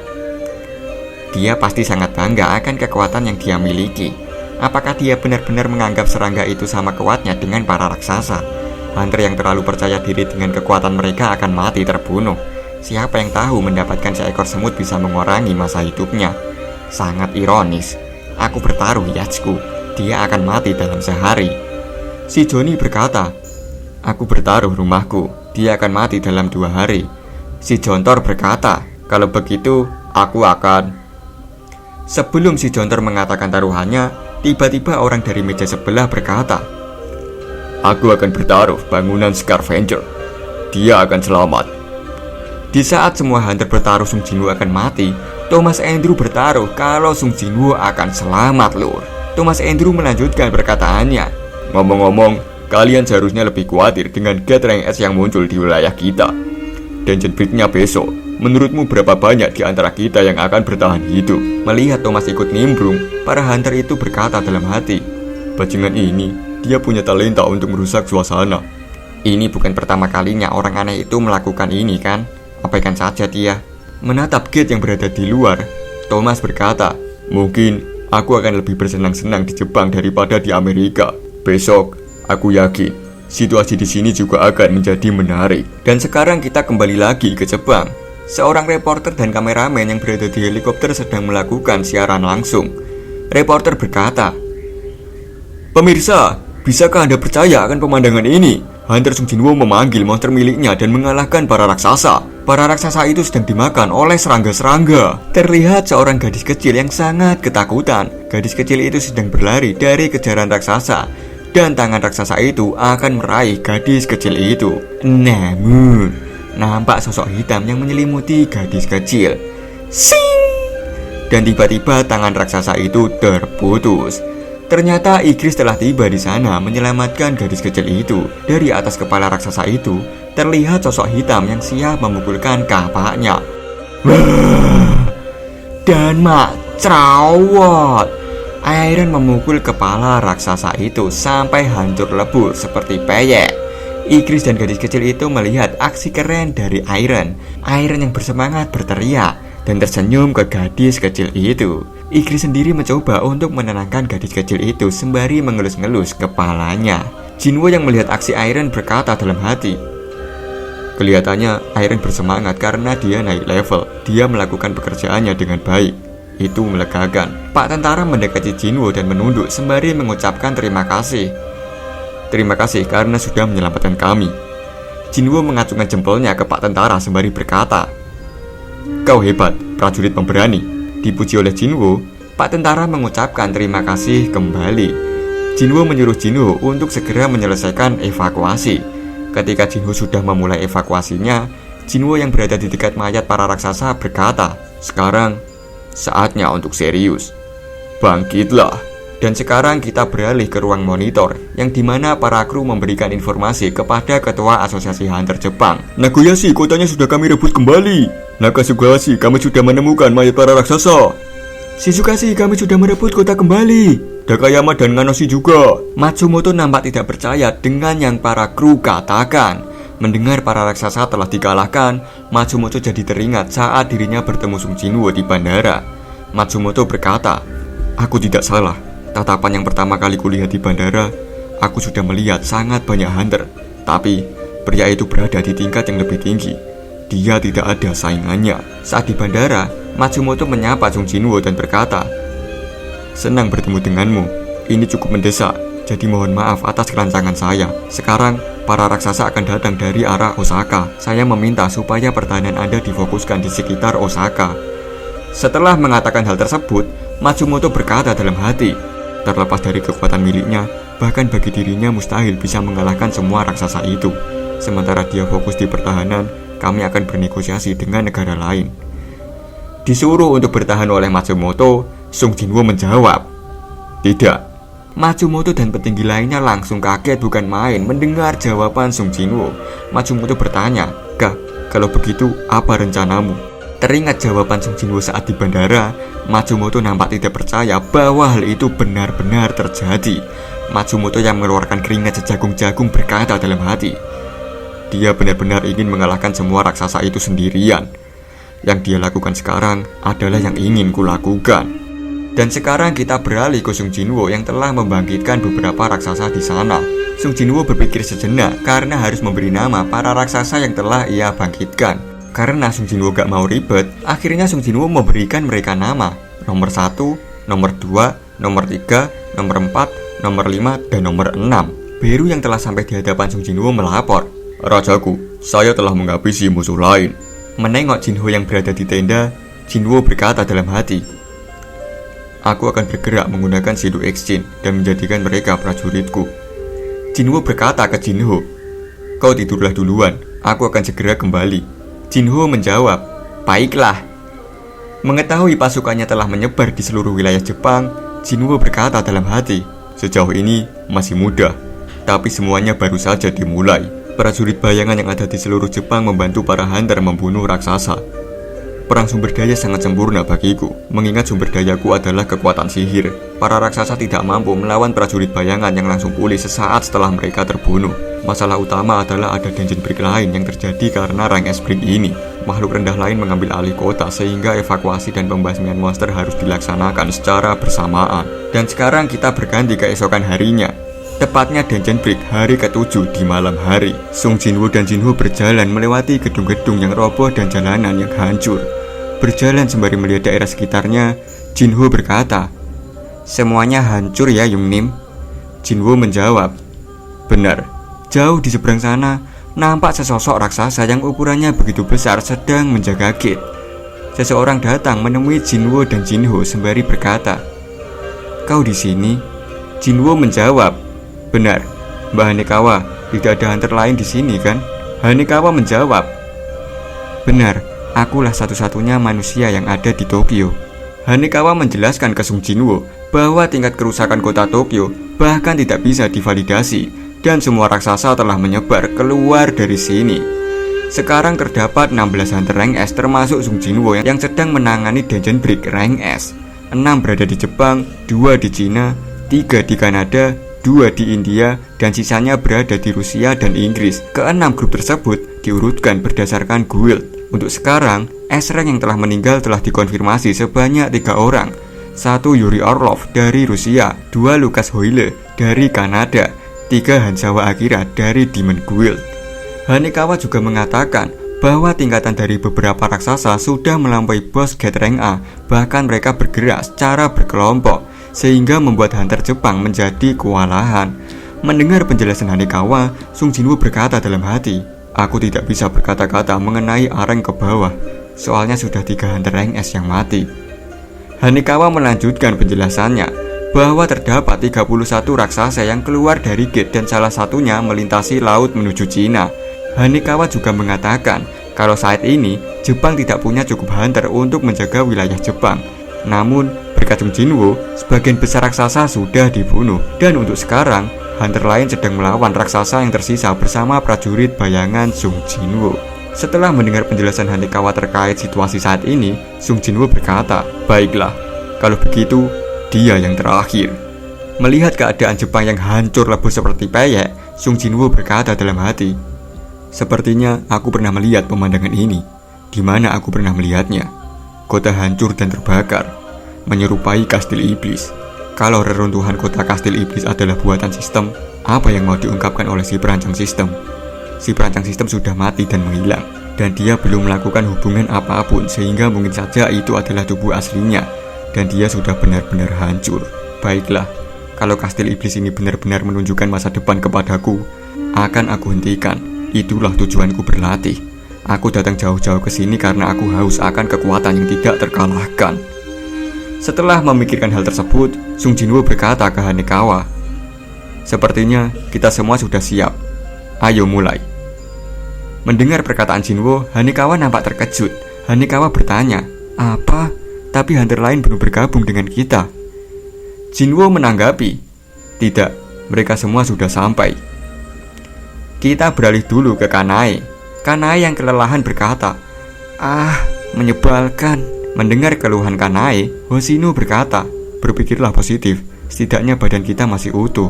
S1: dia pasti sangat bangga akan kekuatan yang dia miliki. Apakah dia benar-benar menganggap serangga itu sama kuatnya dengan para raksasa? Hunter yang terlalu percaya diri dengan kekuatan mereka akan mati terbunuh. Siapa yang tahu mendapatkan seekor semut bisa mengurangi masa hidupnya? Sangat ironis. Aku bertaruh Yachku, dia akan mati dalam sehari. Si Johnny berkata, aku bertaruh rumahku, dia akan mati dalam 2 hari. Si Jontor berkata, kalau begitu aku akan. Sebelum si Jontor mengatakan taruhannya, tiba-tiba orang dari meja sebelah berkata, aku akan bertaruh bangunan Scavenger, dia akan selamat. Di saat semua hunter bertaruh Sung Jinwoo akan mati, Thomas Andrew bertaruh kalau Sung Jinwoo akan selamat lur. Thomas Andrew melanjutkan perkataannya, Ngomong-ngomong, kalian seharusnya lebih khawatir dengan gathering es yang muncul di wilayah kita. Dungeon break-nya besok. Menurutmu berapa banyak di antara kita yang akan bertahan hidup? Melihat Thomas ikut nimbrung, para hunter itu berkata dalam hati, bajingan ini, dia punya talenta untuk merusak suasana. Ini bukan pertama kalinya orang aneh itu melakukan ini kan? Abaikan saja dia. Menatap gate yang berada di luar, Thomas berkata, mungkin aku akan lebih bersenang-senang di Jepang daripada di Amerika. Besok, aku yakin situasi di sini juga akan menjadi menarik. Dan sekarang kita kembali lagi ke Jepang. Seorang reporter dan kameramen yang berada di helikopter sedang melakukan siaran langsung. Reporter berkata, pemirsa, bisakah Anda percaya akan pemandangan ini? Hunter Sung Jinwoo memanggil monster miliknya dan mengalahkan para raksasa. Para raksasa itu sedang dimakan oleh serangga-serangga. Terlihat seorang gadis kecil yang sangat ketakutan. Gadis kecil itu sedang berlari dari kejaran raksasa. Dan tangan raksasa itu akan meraih gadis kecil itu. Namun, nampak sosok hitam yang menyelimuti gadis kecil. Sing! Dan tiba-tiba tangan raksasa itu terputus. Ternyata Igris telah tiba di sana menyelamatkan gadis kecil itu. Dari atas kepala raksasa itu, terlihat sosok hitam yang siap memukulkan kapaknya. Dan macrawot. Iron memukul kepala raksasa itu sampai hancur lebur seperti peyek. Igris dan gadis kecil itu melihat aksi keren dari Iron. Iron yang bersemangat berteriak dan tersenyum ke gadis kecil itu. Igris sendiri mencoba untuk menenangkan gadis kecil itu sembari mengelus-ngelus kepalanya. Jinwoo yang melihat aksi Iron berkata dalam hati, kelihatannya Iron bersemangat karena dia naik level. Dia melakukan pekerjaannya dengan baik. Itu melegakan. Pak tentara mendekati Jinwoo dan menunduk sembari mengucapkan terima kasih. Terima kasih karena sudah menyelamatkan kami. Jinwoo mengacungkan jempolnya ke Pak tentara sembari berkata, kau hebat, prajurit pemberani. Dipuji oleh Jinwoo, Pak tentara mengucapkan terima kasih kembali. Jinwoo menyuruh Jinwoo untuk segera menyelesaikan evakuasi. Ketika Jinwoo sudah memulai evakuasinya, Jinwoo yang berada di dekat mayat para raksasa berkata, sekarang saatnya untuk serius. Bangkitlah. Dan sekarang kita beralih ke ruang monitor, yang dimana para kru memberikan informasi kepada Ketua Asosiasi Hunter Jepang. Nagoyashi, kotanya sudah kami rebut kembali. Nakasugashi, kami sudah menemukan mayat para raksasa. Shizukashi, kami sudah merebut kota kembali. Dakayama dan Nganoshi juga. Matsumoto nampak tidak percaya dengan yang para kru katakan. Mendengar para raksasa telah dikalahkan, Matsumoto jadi teringat saat dirinya bertemu Sung Jinwoo di bandara. Matsumoto berkata, aku tidak salah. Tatapan yang pertama kali kulihat di bandara, aku sudah melihat sangat banyak hunter. Tapi, pria itu berada di tingkat yang lebih tinggi. Dia tidak ada saingannya. Saat di bandara, Matsumoto menyapa Sung Jinwoo dan berkata, senang bertemu denganmu. Ini cukup mendesak. Jadi mohon maaf atas kerancangan saya. Sekarang, para raksasa akan datang dari arah Osaka. Saya meminta supaya pertahanan Anda difokuskan di sekitar Osaka. Setelah mengatakan hal tersebut, Matsumoto berkata dalam hati, terlepas dari kekuatan miliknya, bahkan bagi dirinya mustahil bisa mengalahkan semua raksasa itu. Sementara dia fokus di pertahanan, kami akan bernegosiasi dengan negara lain. Disuruh untuk bertahan oleh Matsumoto, Sung Jinwoo menjawab, tidak. Matsumoto dan petinggi lainnya langsung kaget bukan main mendengar jawaban Sung Jinwoo. Matsumoto bertanya, kalau begitu apa rencanamu? Teringat jawaban Sung Jinwoo saat di bandara, Matsumoto nampak tidak percaya bahwa hal itu benar-benar terjadi. Matsumoto yang mengeluarkan keringat sejagung-jagung berkata dalam hati, dia benar-benar ingin mengalahkan semua raksasa itu sendirian. Yang dia lakukan sekarang adalah yang ingin kulakukan. Dan sekarang kita beralih ke Sung Jinwoo yang telah membangkitkan beberapa raksasa di sana. Sung Jinwoo berpikir sejenak karena harus memberi nama para raksasa yang telah ia bangkitkan. Karena Sung Jinwoo gak mau ribet, akhirnya Sung Jinwoo memberikan mereka nama. Nomor 1, nomor 2, nomor 3, nomor 4, nomor 5, dan nomor 6. Beru yang telah sampai di hadapan Sung Jinwoo melapor, Rajaku, saya telah menghabisi musuh lain. Menengok Jinho yang berada di tenda, Jinwoo berkata dalam hati, aku akan bergerak menggunakan Shadow Exchange dan menjadikan mereka prajuritku. Jinho berkata ke Jinho, kau tidurlah duluan, aku akan segera kembali. Jinho menjawab, baiklah. Mengetahui pasukannya telah menyebar di seluruh wilayah Jepang, Jinho berkata dalam hati, sejauh ini masih mudah. Tapi semuanya baru saja dimulai. Prajurit bayangan yang ada di seluruh Jepang membantu para hunter membunuh raksasa. Perang sumber daya sangat sempurna bagiku, mengingat sumber dayaku adalah kekuatan sihir. Para raksasa tidak mampu melawan prajurit bayangan yang langsung pulih sesaat setelah mereka terbunuh. Masalah utama adalah ada dungeon break lain yang terjadi karena rank S break ini. Makhluk rendah lain mengambil alih kota sehingga evakuasi dan pembasmian monster harus dilaksanakan secara bersamaan. Dan sekarang kita berganti keesokan harinya. Tepatnya dungeon break hari ke-7 di malam hari. Sung Jinwoo dan Jinho berjalan melewati gedung-gedung yang roboh dan jalanan yang hancur. Berjalan sembari melihat daerah sekitarnya, Jinho berkata, "Semuanya hancur ya Yungnim?" Jinwoo menjawab, "Benar. Jauh di seberang sana, nampak sesosok raksasa yang ukurannya begitu besar sedang menjaga gate." Seseorang datang menemui Jinwoo dan Jinho sembari berkata, "Kau di sini?" Jinwoo menjawab, "Benar, Mbak Hanekawa, tidak ada hunter lain di sini kan?" Hanekawa menjawab, "Benar, akulah satu-satunya manusia yang ada di Tokyo." Hanekawa menjelaskan ke Sung Jinwoo bahwa tingkat kerusakan kota Tokyo bahkan tidak bisa divalidasi dan semua raksasa telah menyebar keluar dari sini. Sekarang terdapat 16 hunter rank S termasuk Sung Jinwoo yang sedang menangani dungeon break rank S. 6 berada di Jepang, 2 di Cina, 3 di Kanada, 2 di India, dan sisanya berada di Rusia dan Inggris. Keenam grup tersebut diurutkan berdasarkan guild. Untuk sekarang, S-rank yang telah meninggal telah dikonfirmasi sebanyak 3 orang. 1 Yuri Orlov dari Rusia, 2 Lucas Hoyle dari Kanada, 3 Hanzawa Akira dari Demon Guild. Hanekawa juga mengatakan bahwa tingkatan dari beberapa raksasa sudah melampaui bos gate rank A, bahkan mereka bergerak secara berkelompok, sehingga membuat hunter Jepang menjadi kewalahan. Mendengar penjelasan Hanekawa, Sung Jinwoo berkata dalam hati, "Aku tidak bisa berkata-kata mengenai rank ke bawah, soalnya sudah 3 hunter rank S yang mati." Hanekawa melanjutkan penjelasannya bahwa terdapat 31 raksasa yang keluar dari gate dan salah satunya melintasi laut menuju Cina. Hanekawa juga mengatakan kalau saat ini Jepang tidak punya cukup hunter untuk menjaga wilayah Jepang. Namun berkat Sung Jinwoo, sebagian besar raksasa sudah dibunuh, dan untuk sekarang hunter lain sedang melawan raksasa yang tersisa bersama prajurit bayangan Sung Jinwoo. Setelah mendengar penjelasan Hanekawa terkait situasi saat ini, Sung Jinwoo berkata, "Baiklah, kalau begitu dia yang terakhir." Melihat keadaan Jepang yang hancur lebur seperti peyek, Sung Jinwoo berkata dalam hati, "Sepertinya aku pernah melihat pemandangan ini. Di mana aku pernah melihatnya? Kota hancur dan terbakar, menyerupai kastil iblis. Kalau reruntuhan kota kastil iblis adalah buatan sistem, apa yang mau diungkapkan oleh si perancang sistem? Si perancang sistem sudah mati dan menghilang, dan dia belum melakukan hubungan apapun, sehingga mungkin saja itu adalah tubuh aslinya, dan dia sudah benar-benar hancur. Baiklah, kalau kastil iblis ini benar-benar menunjukkan masa depan kepadaku, akan aku hentikan. Itulah tujuanku berlatih. Aku datang jauh-jauh ke sini karena aku haus akan kekuatan yang tidak terkalahkan." Setelah memikirkan hal tersebut, Sung Jinwoo berkata ke Hanekawa, "Sepertinya kita semua sudah siap. Ayo mulai." Mendengar perkataan Jinwoo, Hanekawa nampak terkejut. Hanekawa bertanya, "Apa? Tapi hunter lain belum bergabung dengan kita." Jinwoo menanggapi, "Tidak, mereka semua sudah sampai." Kita beralih dulu ke Kanae. Kanae yang kelelahan berkata, menyebalkan." Mendengar keluhan Kanae, Hoshino berkata, "Berpikirlah positif, setidaknya badan kita masih utuh."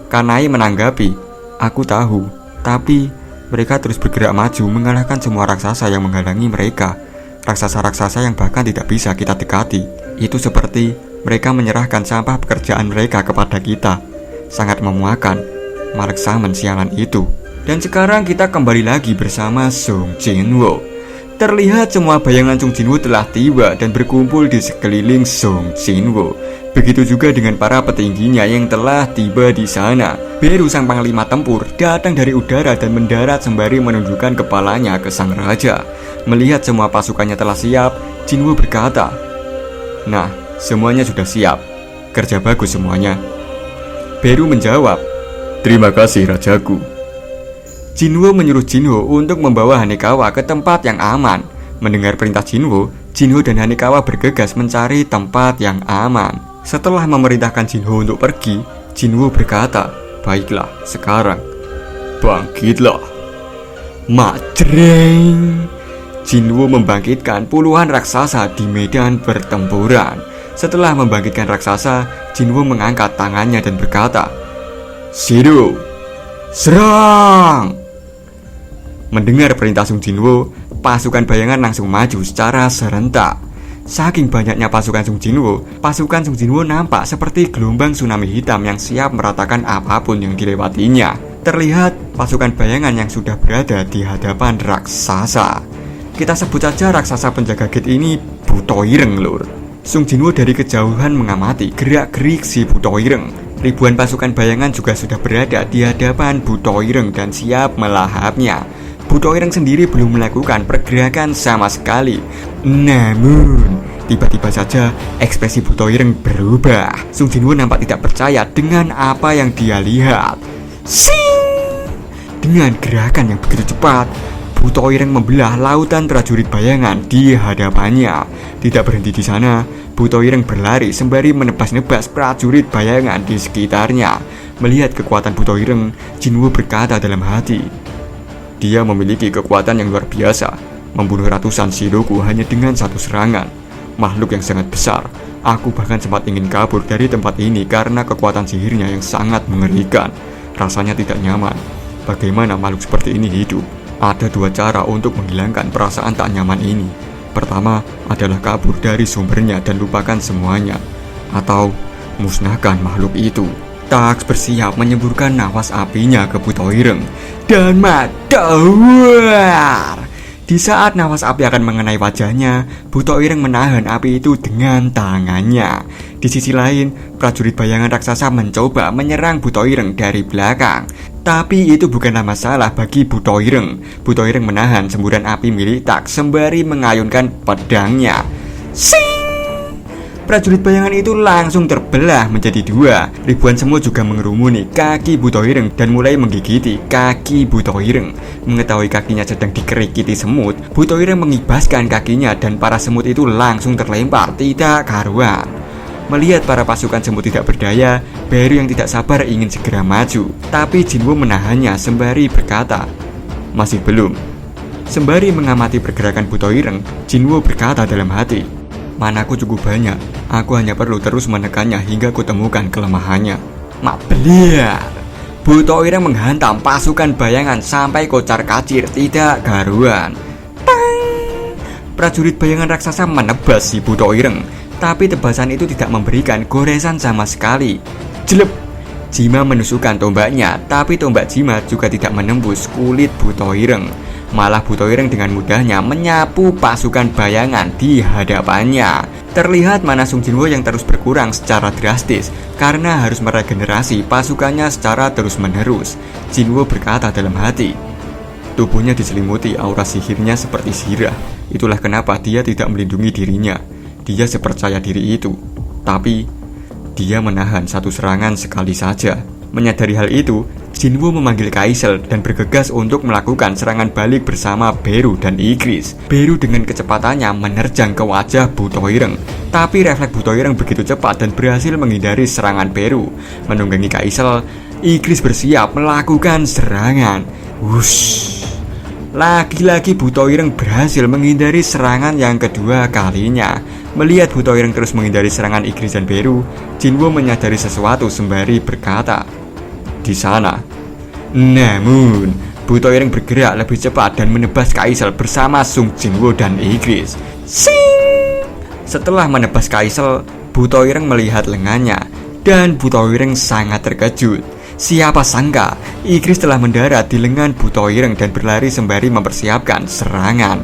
S1: Kanae menanggapi, "Aku tahu, tapi mereka terus bergerak maju mengalahkan semua raksasa yang menghalangi mereka. Raksasa-raksasa yang bahkan tidak bisa kita dekati. Itu seperti mereka menyerahkan sampah pekerjaan mereka kepada kita. Sangat memuakan. Maleksamen sialan itu." Dan sekarang kita kembali lagi bersama Sung Jinwoo. Terlihat semua bayangan Sung Jinwoo telah tiba dan berkumpul di sekeliling Sung Jinwoo. Begitu juga dengan para petingginya yang telah tiba di sana. Beru sang panglima tempur datang dari udara dan mendarat sembari menundukkan kepalanya ke sang raja. Melihat semua pasukannya telah siap, Jinwoo berkata, "Nah, semuanya sudah siap. Kerja bagus semuanya." Beru menjawab, "Terima kasih rajaku." Jinwoo menyuruh Jinho untuk membawa Hanekawa ke tempat yang aman. Mendengar perintah Jinwoo, Jinho dan Hanekawa bergegas mencari tempat yang aman. Setelah memerintahkan Jinho untuk pergi, Jinwoo berkata, Baiklah, sekarang bangkitlah. Majreng. Jinwo membangkitkan puluhan raksasa di medan pertempuran. Setelah membangkitkan raksasa, Jinwo mengangkat tangannya dan berkata, "Shido, serang!" Mendengar perintah Sung Jinwo, pasukan bayangan langsung maju secara serentak. Saking banyaknya pasukan Sung Jinwo nampak seperti gelombang tsunami hitam yang siap meratakan apapun yang dilewatinya. Terlihat pasukan bayangan yang sudah berada di hadapan raksasa. Kita sebut saja raksasa penjaga gate ini Butoireng, lur. Sung Jinwo dari kejauhan mengamati gerak-gerik si Butoireng. Ribuan pasukan bayangan juga sudah berada di hadapan Butoireng dan siap melahapnya. Butoireng sendiri belum melakukan pergerakan sama sekali. Namun, tiba-tiba saja ekspresi Butoireng berubah. Sung Jinwo nampak tidak percaya dengan apa yang dia lihat. Sing! Dengan gerakan yang begitu cepat, Butoireng membelah lautan prajurit bayangan di hadapannya. Tidak berhenti di sana, Butoireng berlari sembari menebas-nebas prajurit bayangan di sekitarnya. Melihat kekuatan Butoireng, Jinwo berkata dalam hati, dia memiliki kekuatan yang luar biasa, membunuh ratusan Shidoku hanya dengan satu serangan. Makhluk yang sangat besar. Aku bahkan sempat ingin kabur dari tempat ini karena kekuatan sihirnya yang sangat mengerikan. Rasanya tidak nyaman. Bagaimana makhluk seperti ini hidup? Ada dua cara untuk menghilangkan perasaan tak nyaman ini. Pertama adalah kabur dari sumbernya dan lupakan semuanya, atau musnahkan makhluk itu. Tax bersiap menyemburkan napas apinya ke Butoireng dan madawar. Di saat napas api akan mengenai wajahnya, Butoireng menahan api itu dengan tangannya. Di sisi lain, prajurit bayangan raksasa mencoba menyerang Butoireng dari belakang. Tapi itu bukanlah masalah bagi Butoireng. Butoireng menahan semburan api milik Tax sembari mengayunkan pedangnya. Sing! Prajurit bayangan itu langsung terbelah menjadi dua. Ribuan semut juga mengerumuni kaki Butoireng dan mulai menggigiti kaki Butoireng. Mengetahui kakinya sedang dikerikiti semut, Butoireng mengibaskan kakinya dan para semut itu langsung terlempar tidak karuan. Melihat para pasukan semut tidak berdaya, Beru yang tidak sabar ingin segera maju. Tapi Jinwo menahannya sembari berkata, "Masih belum." Sembari mengamati pergerakan Butoireng, Jinwo berkata dalam hati, "Manaku cukup banyak, aku hanya perlu terus menekannya hingga kutemukan kelemahannya." Mabeliar. Butoireng menghantam pasukan bayangan sampai kocar-kacir tidak karuan. Tang! Prajurit bayangan raksasa menebas si Butoireng, tapi tebasan itu tidak memberikan goresan sama sekali. Jelep! Jima menusukkan tombaknya, tapi tombak Jima juga tidak menembus kulit Butoireng. Malah Butoireng dengan mudahnya menyapu pasukan bayangan di hadapannya. Terlihat mana Sung Jinwo yang terus berkurang secara drastis karena harus meregenerasi pasukannya secara terus-menerus. Jinwo berkata dalam hati, tubuhnya diselimuti aura sihirnya seperti sirah. Itulah kenapa dia tidak melindungi dirinya. Dia sepercaya diri itu. Tapi dia menahan satu serangan sekali saja. Menyadari hal itu, Jinwo memanggil Kaisel dan bergegas untuk melakukan serangan balik bersama Beru dan Igris. Beru dengan kecepatannya menerjang ke wajah Butoireng, tapi refleks Butoireng begitu cepat dan berhasil menghindari serangan Beru. Menunggangi Kaisel, Igris bersiap melakukan serangan. Wush! Lagi-lagi Butoireng berhasil menghindari serangan yang kedua kalinya. Melihat Butoireng terus menghindari serangan Igris dan Beru, Jinwo menyadari sesuatu sembari berkata, di sana. Namun, Butoireng bergerak lebih cepat dan menebas Kaisel bersama Sung Jinwo dan Igris. Sing! Setelah menebas Kaisel, Butoireng melihat lengannya dan Butoireng sangat terkejut. Siapa sangka Igris telah mendarat di lengan Butoireng dan berlari sembari mempersiapkan serangan.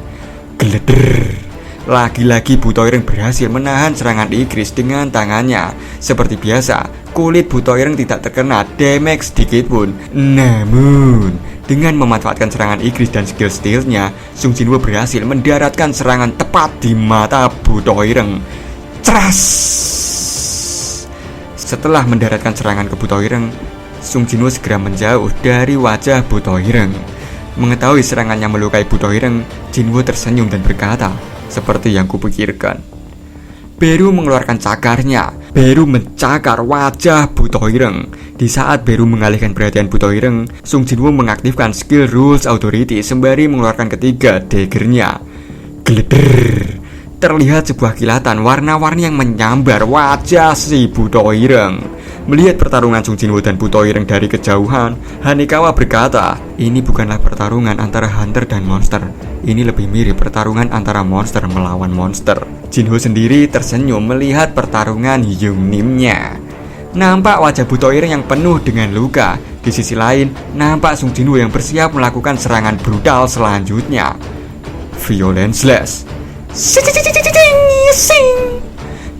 S1: Gleder! Lagi-lagi Butoireng berhasil menahan serangan Igris dengan tangannya. Seperti biasa, kulit Butoireng tidak terkena damage sedikit pun. Namun, dengan memanfaatkan serangan Igris dan skill-skillnya, Sung Jinwo berhasil mendaratkan serangan tepat di mata Butoireng. Ceras! Setelah mendaratkan serangan ke Butoireng, Sung Jinwo segera menjauh dari wajah Butoireng. Mengetahui serangannya melukai Butoireng, Jinwo tersenyum dan berkata, seperti yang kupikirkan. Beru mengeluarkan cakarnya. Beru mencakar wajah Butoireng. Di saat Beru mengalihkan perhatian Butoireng, Sung Jinwoo mengaktifkan skill Rules Authority sembari mengeluarkan ketiga daggernya. Gleder. Terlihat sebuah kilatan warna-warni yang menyambar wajah si Butoireng. Melihat pertarungan Sung Jinwoo dan Butoireng dari kejauhan, Hanekawa berkata, ini bukanlah pertarungan antara hunter dan monster. Ini lebih mirip pertarungan antara monster melawan monster. Jinho sendiri tersenyum melihat pertarungan Hyungnim-nya. Nampak wajah Butoireng yang penuh dengan luka. Di sisi lain, nampak Sung Jinwoo yang bersiap melakukan serangan brutal selanjutnya. Violent Slash.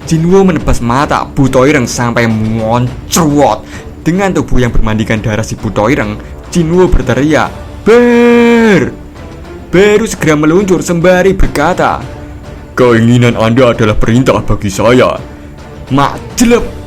S1: Jinwoo menebas mata Butoireng sampai moncrot. Dengan tubuh yang bermandikan darah si Butoireng, Jinwoo berteriak, "Ber!" Beru segera meluncur sembari berkata, "Keinginan Anda adalah perintah bagi saya." Makjelep.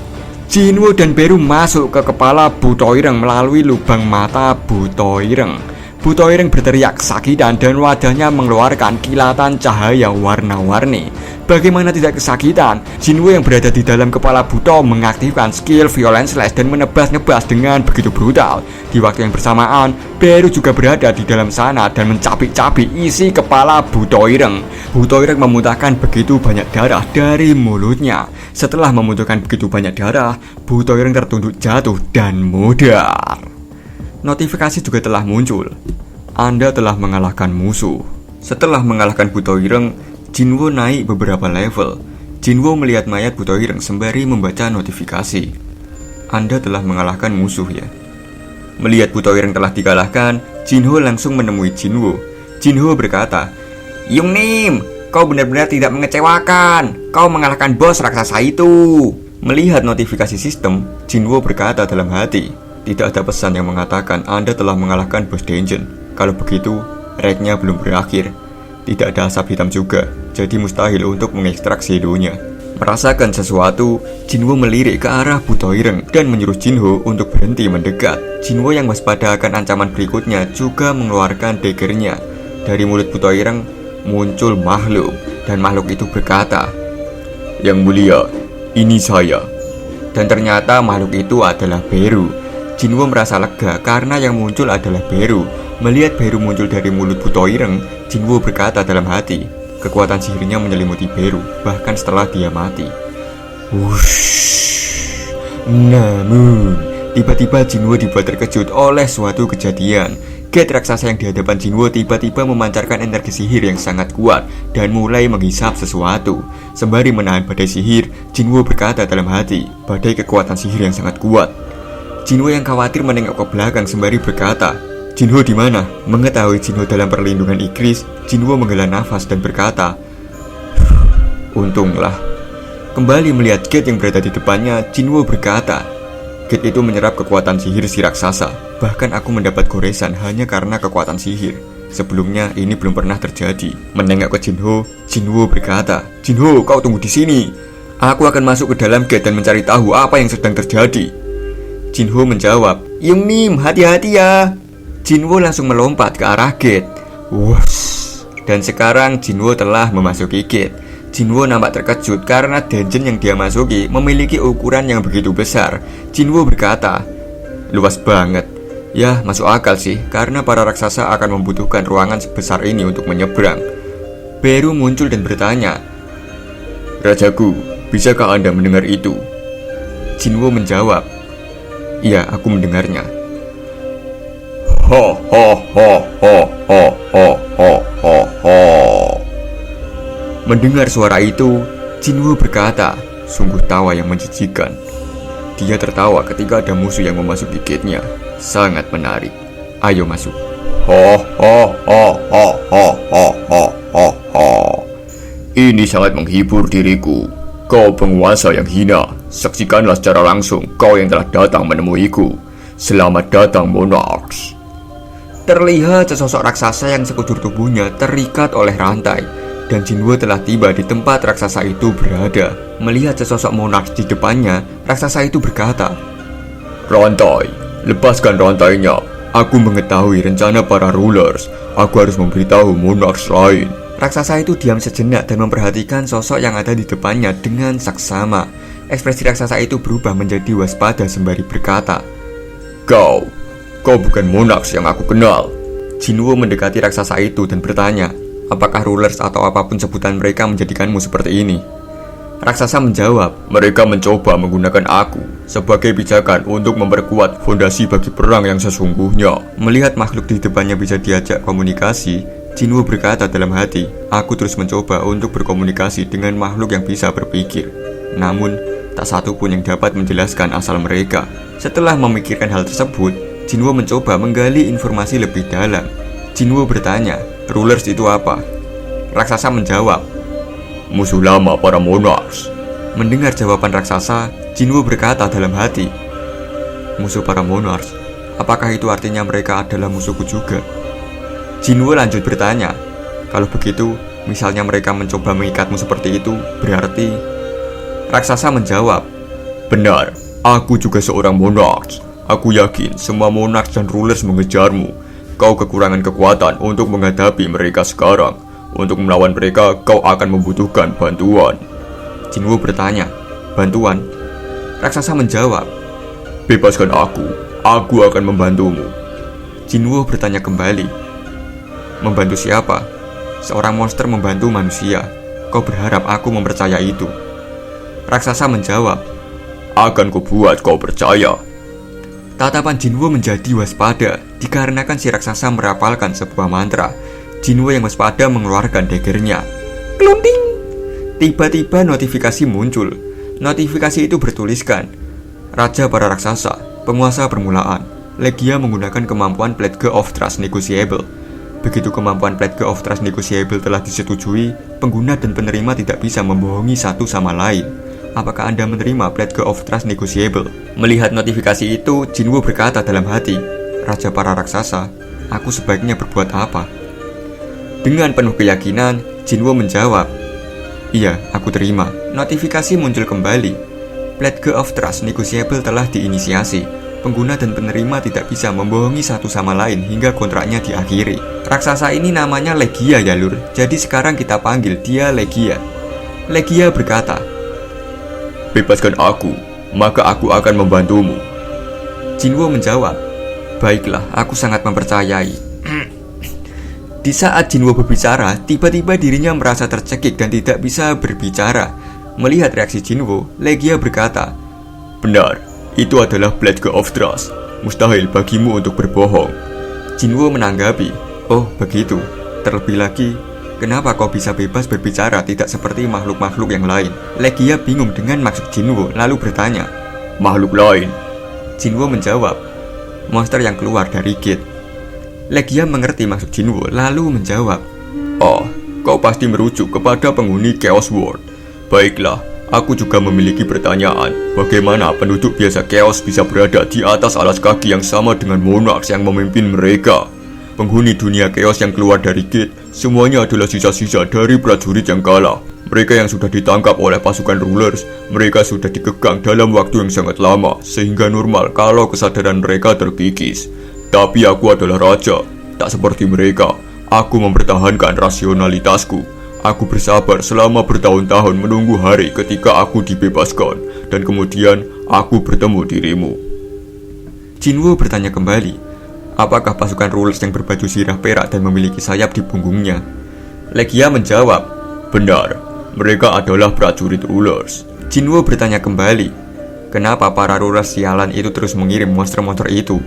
S1: Jinwoo dan Beru masuk ke kepala Butoireng melalui lubang mata Butoireng. Butoireng berteriak kesakitan dan wajahnya mengeluarkan kilatan cahaya warna-warni. Bagaimana tidak kesakitan? Jinwoo yang berada di dalam kepala Buto mengaktifkan skill Violent Slash dan menebas-nebas dengan begitu brutal. Di waktu yang bersamaan, Beru juga berada di dalam sana dan mencabik-cabik isi kepala Butoireng. Butoireng memuntahkan begitu banyak darah dari mulutnya. Setelah memuntahkan begitu banyak darah, Butoireng tertunduk jatuh dan mudar. Notifikasi juga telah muncul. Anda telah mengalahkan musuh. Setelah mengalahkan Butoireng, Jinwoo naik beberapa level. Jinwoo melihat mayat Butoireng sembari membaca notifikasi. Anda telah mengalahkan musuh ya. Melihat Butoireng telah dikalahkan, Jinho langsung menemui Jinwoo. Jinho berkata, "Hyungnim, kau benar-benar tidak mengecewakan. Kau mengalahkan bos raksasa itu." Melihat notifikasi sistem, Jinwoo berkata dalam hati, "Tidak ada pesan yang mengatakan Anda telah mengalahkan bos dungeon. Kalau begitu, raid-nya belum berakhir. Tidak ada asap hitam juga, jadi mustahil untuk mengekstrak Shadownya." Merasakan sesuatu, Jinwoo melirik ke arah Butoireng dan menyuruh Jinho untuk berhenti mendekat. Jinwoo yang waspada akan ancaman berikutnya juga mengeluarkan daggernya. Dari mulut Butoireng muncul makhluk, dan makhluk itu berkata, "Yang mulia, ini saya." Dan ternyata makhluk itu adalah Beru. Jinwoo merasa lega karena yang muncul adalah Beru. Melihat Beru muncul dari mulut Butoireng, Jinwoo berkata dalam hati, kekuatan sihirnya menyelimuti Beru bahkan setelah dia mati. Wush. Namun, tiba-tiba Jinwoo dibuat terkejut oleh suatu kejadian. Gate raksasa yang di hadapan Jinwoo tiba-tiba memancarkan energi sihir yang sangat kuat dan mulai menghisap sesuatu. Sembari menahan badai sihir, Jinwoo berkata dalam hati, badai kekuatan sihir yang sangat kuat. Jinwoo yang khawatir menengok ke belakang sembari berkata, "Jinho di mana?" Mengetahui Jinho dalam perlindungan Igris, Jinwoo menghela nafas dan berkata, "Untunglah." Kembali melihat gate yang berada di depannya, Jinwoo berkata, "Gate itu menyerap kekuatan sihir si raksasa. Bahkan aku mendapat goresan hanya karena kekuatan sihir. Sebelumnya ini belum pernah terjadi." Menengok ke Jinho, Jinwoo berkata, "Jinho, kau tunggu di sini. Aku akan masuk ke dalam gate dan mencari tahu apa yang sedang terjadi." Jinho menjawab, "Hyungnim, hati-hati ya." Jinwoo langsung melompat ke arah gate. Wush. Dan sekarang Jinwoo telah memasuki gate. Jinwoo nampak terkejut karena dungeon yang dia masuki memiliki ukuran yang begitu besar. Jinwoo berkata, "Luas banget." Ya, masuk akal sih, karena para raksasa akan membutuhkan ruangan sebesar ini untuk menyeberang. Beru muncul dan bertanya, "Rajaku, bisakah Anda mendengar itu?" Jinwoo menjawab, "Iya, aku mendengarnya." Ho ho ho ho ho ho ho ho ho. Mendengar suara itu, Jinwoo berkata, sungguh tawa yang menjijikan. Dia tertawa ketika ada musuh yang memasuki gate-nya. Sangat menarik. Ayo masuk. Ho ho ho ho ho ho ho ho ho. Ini sangat menghibur diriku. Kau penguasa yang hina. Saksikanlah secara langsung kau yang telah datang menemuiku. Selamat datang Monarchs. Terlihat sesosok raksasa yang sekujur tubuhnya terikat oleh rantai, dan Jinwoo telah tiba di tempat raksasa itu berada. Melihat sesosok monarch di depannya, raksasa itu berkata, "Rantai, lepaskan rantainya. Aku mengetahui rencana para rulers. Aku harus memberitahu monarch lain." Raksasa itu diam sejenak dan memperhatikan sosok yang ada di depannya dengan saksama. Ekspresi raksasa itu berubah menjadi waspada sembari berkata, Kau bukan monarch yang aku kenal. Jinwo mendekati raksasa itu dan bertanya, apakah rulers atau apapun sebutan mereka menjadikanmu seperti ini? Raksasa menjawab, mereka mencoba menggunakan aku sebagai pijakan untuk memperkuat fondasi bagi perang yang sesungguhnya. Melihat makhluk di depannya bisa diajak komunikasi, Jinwo berkata dalam hati, aku terus mencoba untuk berkomunikasi dengan makhluk yang bisa berpikir. Namun, tak satu pun yang dapat menjelaskan asal mereka. Setelah memikirkan hal tersebut, Jinwo mencoba menggali informasi lebih dalam. Jinwo bertanya, rulers itu apa? Raksasa menjawab, musuh lama para monarchs. Mendengar jawaban raksasa, Jinwo berkata dalam hati, musuh para monarchs, apakah itu artinya mereka adalah musuhku juga? Jinwo lanjut bertanya, kalau begitu, misalnya mereka mencoba mengikatmu seperti itu, berarti... Raksasa menjawab, benar, aku juga seorang monarch. Aku yakin semua monarch dan rulers mengejarmu. Kau kekurangan kekuatan untuk menghadapi mereka sekarang. Untuk melawan mereka, kau akan membutuhkan bantuan. Jinwo bertanya, bantuan? Raksasa menjawab, bebaskan aku akan membantumu. Jinwo bertanya kembali, membantu siapa? Seorang monster membantu manusia. Kau berharap aku mempercayai itu? Raksasa menjawab, akan kubuat kau percaya. Tatapan Jinwo menjadi waspada dikarenakan si raksasa merapalkan sebuah mantra. Jinwo yang waspada mengeluarkan daggernya. Klunting! Tiba-tiba notifikasi muncul. Notifikasi itu bertuliskan, Raja para raksasa, penguasa permulaan, Legia menggunakan kemampuan Pledge of Trust Negotiable. Begitu kemampuan Pledge of Trust Negotiable telah disetujui, pengguna dan penerima tidak bisa membohongi satu sama lain. Apakah Anda menerima Pledge of Trust Negotiable? Melihat notifikasi itu, Jinwo berkata dalam hati, Raja para raksasa, aku sebaiknya berbuat apa? Dengan penuh keyakinan, Jinwo menjawab, iya, aku terima. Notifikasi muncul kembali. Pledge of Trust Negotiable telah diinisiasi. Pengguna dan penerima tidak bisa membohongi satu sama lain hingga kontraknya diakhiri. Raksasa ini namanya Legia ya lur, jadi sekarang kita panggil dia Legia. Legia berkata, bebaskan aku, maka aku akan membantumu. Jinwo menjawab, baiklah, aku sangat mempercayai. Di saat Jinwo berbicara, tiba-tiba dirinya merasa tercekik dan tidak bisa berbicara. Melihat reaksi Jinwo, Legia berkata, benar, itu adalah Pledge of Trust. Mustahil bagimu untuk berbohong. Jinwo menanggapi, oh begitu. Terlebih lagi, kenapa kau bisa bebas berbicara tidak seperti makhluk-makhluk yang lain? Legia bingung dengan maksud Jinwo, lalu bertanya, makhluk lain? Jinwo menjawab, monster yang keluar dari gate. Legia mengerti maksud Jinwo, lalu menjawab, oh, kau pasti merujuk kepada penghuni Chaos World. Baiklah, aku juga memiliki pertanyaan. Bagaimana penduduk biasa Chaos bisa berada di atas alas kaki yang sama dengan monarch yang memimpin mereka? Penghuni dunia Chaos yang keluar dari gate, semuanya adalah sisa-sisa dari prajurit yang kalah. Mereka yang sudah ditangkap oleh pasukan rulers, mereka sudah dikekang dalam waktu yang sangat lama, sehingga normal kalau kesadaran mereka terkikis. Tapi aku adalah raja, tak seperti mereka. Aku mempertahankan rasionalitasku. Aku bersabar selama bertahun-tahun menunggu hari ketika aku dibebaskan, dan kemudian aku bertemu dirimu. Jinwo bertanya kembali, apakah pasukan rulers yang berbaju sirah perak dan memiliki sayap di punggungnya? Legia menjawab, benar, mereka adalah prajurit rulers. Jinwo bertanya kembali, kenapa para rulers sialan itu terus mengirim monster-monster itu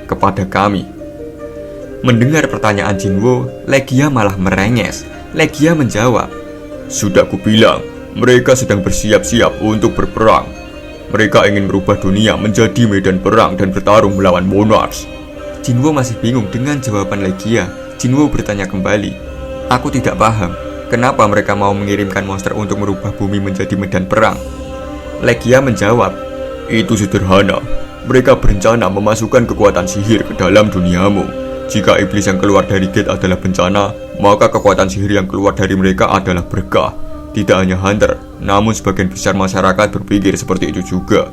S1: kepada kami? Mendengar pertanyaan Jinwo, Legia malah merenges. Legia menjawab, sudah kubilang, mereka sedang bersiap-siap untuk berperang. Mereka ingin merubah dunia menjadi medan perang dan bertarung melawan monarchs. Jinwo masih bingung dengan jawaban Legia. Jinwo bertanya kembali, aku tidak paham, kenapa mereka mau mengirimkan monster untuk merubah bumi menjadi medan perang? Legia menjawab, itu sederhana. Mereka berencana memasukkan kekuatan sihir ke dalam duniamu. Jika iblis yang keluar dari gate adalah bencana, maka kekuatan sihir yang keluar dari mereka adalah berkah. Tidak hanya hunter, namun sebagian besar masyarakat berpikir seperti itu juga.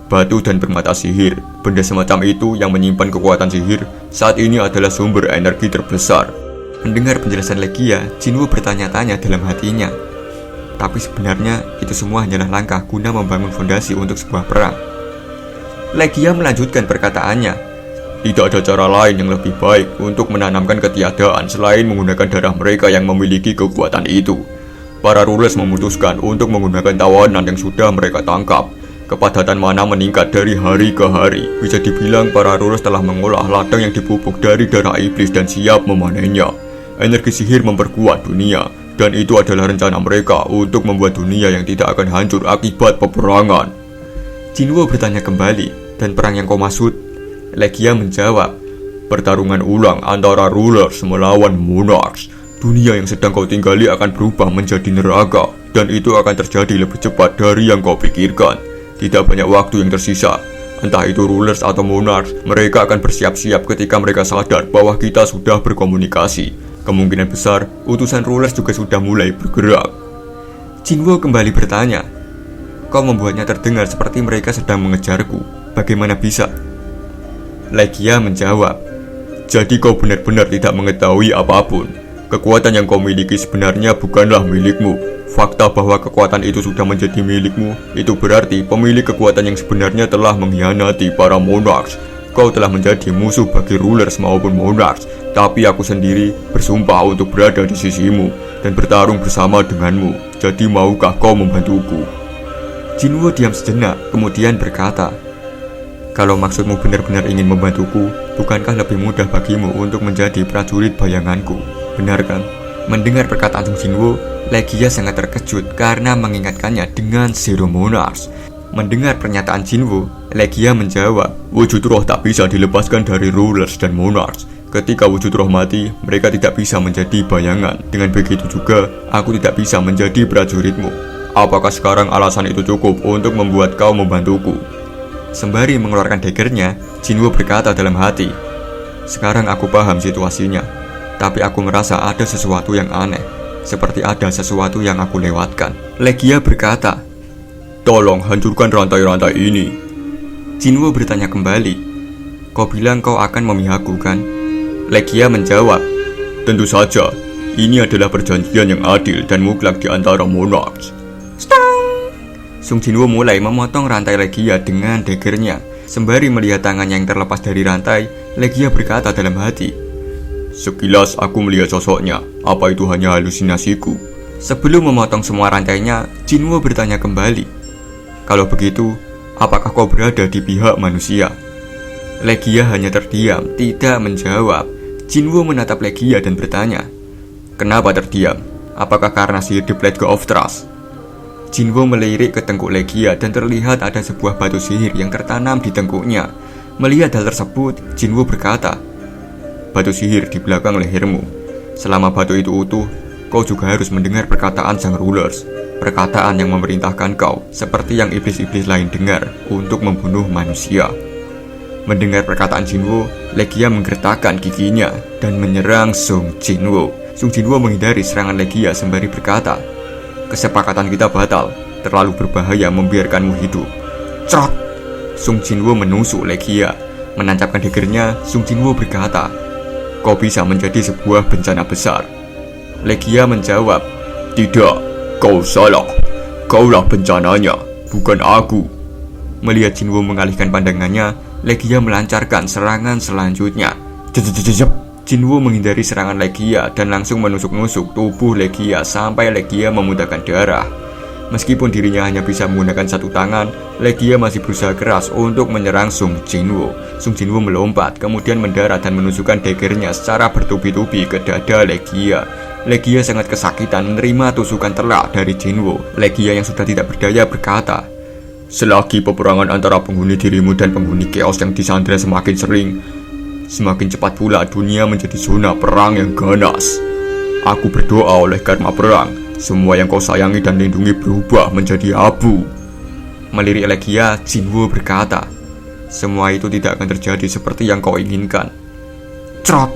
S1: Batu dan permata sihir, benda semacam itu yang menyimpan kekuatan sihir, saat ini adalah sumber energi terbesar. Mendengar penjelasan Legia, Jinwo bertanya-tanya dalam hatinya, Tapi sebenarnya itu semua hanyalah langkah guna membangun fondasi untuk sebuah perang. Legia melanjutkan perkataannya. Tidak ada cara lain yang lebih baik untuk menanamkan ketiadaan selain menggunakan darah mereka yang memiliki kekuatan itu. Para rulers memutuskan untuk menggunakan tawanan yang sudah mereka tangkap. Kepadatan mana meningkat dari hari ke hari. Bisa dibilang para rulers telah mengolah ladang yang dipupuk dari darah iblis dan siap memanennya. Energi sihir memperkuat dunia, dan itu adalah rencana mereka untuk membuat dunia yang tidak akan hancur akibat peperangan. Jinwo bertanya kembali, dan perang yang kau maksud? Legia menjawab, pertarungan ulang antara rulers melawan monarchs. Dunia yang sedang kau tinggali akan berubah menjadi neraka, dan itu akan terjadi lebih cepat dari yang kau pikirkan. Tidak banyak waktu yang tersisa. Entah itu rulers atau monarchs, mereka akan bersiap-siap ketika mereka sadar bahwa kita sudah berkomunikasi. Kemungkinan besar, utusan rulers juga sudah mulai bergerak. Jinwo kembali bertanya, kau membuatnya terdengar seperti mereka sedang mengejarku. Bagaimana bisa? Legia menjawab, jadi kau benar-benar tidak mengetahui apapun. Kekuatan yang kau miliki sebenarnya bukanlah milikmu. Fakta bahwa kekuatan itu sudah menjadi milikmu, itu berarti pemilik kekuatan yang sebenarnya telah mengkhianati para monarchs. Kau telah menjadi musuh bagi rulers maupun monarchs. Tapi aku sendiri bersumpah untuk berada di sisimu dan bertarung bersama denganmu. Jadi maukah kau membantuku? Jinwo diam sejenak, kemudian berkata, kalau maksudmu benar-benar ingin membantuku, bukankah lebih mudah bagimu untuk menjadi prajurit bayanganku? Benar kan? Mendengar perkataan Jinwo, Legia sangat terkejut karena mengingatkannya dengan Zero Monarchs. Mendengar pernyataan Jinwo, Legia menjawab, wujud roh tak bisa dilepaskan dari rulers dan monarchs. Ketika wujud roh mati, mereka tidak bisa menjadi bayangan. Dengan begitu juga, aku tidak bisa menjadi prajuritmu. Apakah sekarang alasan itu cukup untuk membuat kau membantuku? Sembari mengeluarkan daggernya, Jinwo berkata dalam hati, sekarang aku paham situasinya, tapi aku merasa ada sesuatu yang aneh, seperti ada sesuatu yang aku lewatkan. Legia berkata, tolong hancurkan rantai-rantai ini. Jinwo bertanya kembali, kau bilang kau akan memihakku kan? Legia menjawab, tentu saja, ini adalah perjanjian yang adil dan mutlak di antara monarchs. Stang! Sung Jinwo mulai memotong rantai Legia dengan daggernya. Sembari melihat tangannya yang terlepas dari rantai, Legia berkata dalam hati, sekilas aku melihat sosoknya, apa itu hanya halusinasiku? Sebelum memotong semua rantainya, Jinwo bertanya kembali, kalau begitu, apakah kau berada di pihak manusia? Legia hanya terdiam, tidak menjawab. Jinwo menatap Legia dan bertanya, kenapa terdiam? Apakah karena sihir The Blade of Trust? Jinwo melirik ke tengkuk Legia dan terlihat ada sebuah batu sihir yang tertanam di tengkuknya. Melihat hal tersebut, Jinwo berkata, batu sihir di belakang lehermu. Selama batu itu utuh, kau juga harus mendengar perkataan sang rulers. Perkataan yang memerintahkan kau, seperti yang iblis-iblis lain dengar, untuk membunuh manusia. Mendengar perkataan Jinwo, Legia menggertakkan giginya dan menyerang Sung Jinwo. Sung Jinwo menghindari serangan Legia sembari berkata, kesepakatan kita batal, terlalu berbahaya membiarkanmu hidup. Cerot! Sung Jinwo menusuk Legia. Menancapkan daggernya, Sung Jinwo berkata, kau bisa menjadi sebuah bencana besar. Legia menjawab, tidak, kau salah. Kaulah bencananya, bukan aku. Melihat Jinwo mengalihkan pandangannya, Legia melancarkan serangan selanjutnya. Jinwo menghindari serangan Legia dan langsung menusuk-nusuk tubuh Legia sampai Legia memuntahkan darah. Meskipun dirinya hanya bisa menggunakan satu tangan, Legia masih berusaha keras untuk menyerang Sung Jinwo. Sung Jinwo melompat, kemudian mendarat dan menusukkan daggernya secara bertubi-tubi ke dada Legia. Legia sangat kesakitan menerima tusukan telak dari Jinwo. Legia yang sudah tidak berdaya berkata, selagi peperangan antara penghuni dirimu dan penghuni chaos yang disandra semakin sering, semakin cepat pula dunia menjadi zona perang yang ganas. Aku berdoa oleh karma perang, semua yang kau sayangi dan lindungi berubah menjadi abu. Melirik Legia, Jinwo berkata, semua itu tidak akan terjadi seperti yang kau inginkan. Trot!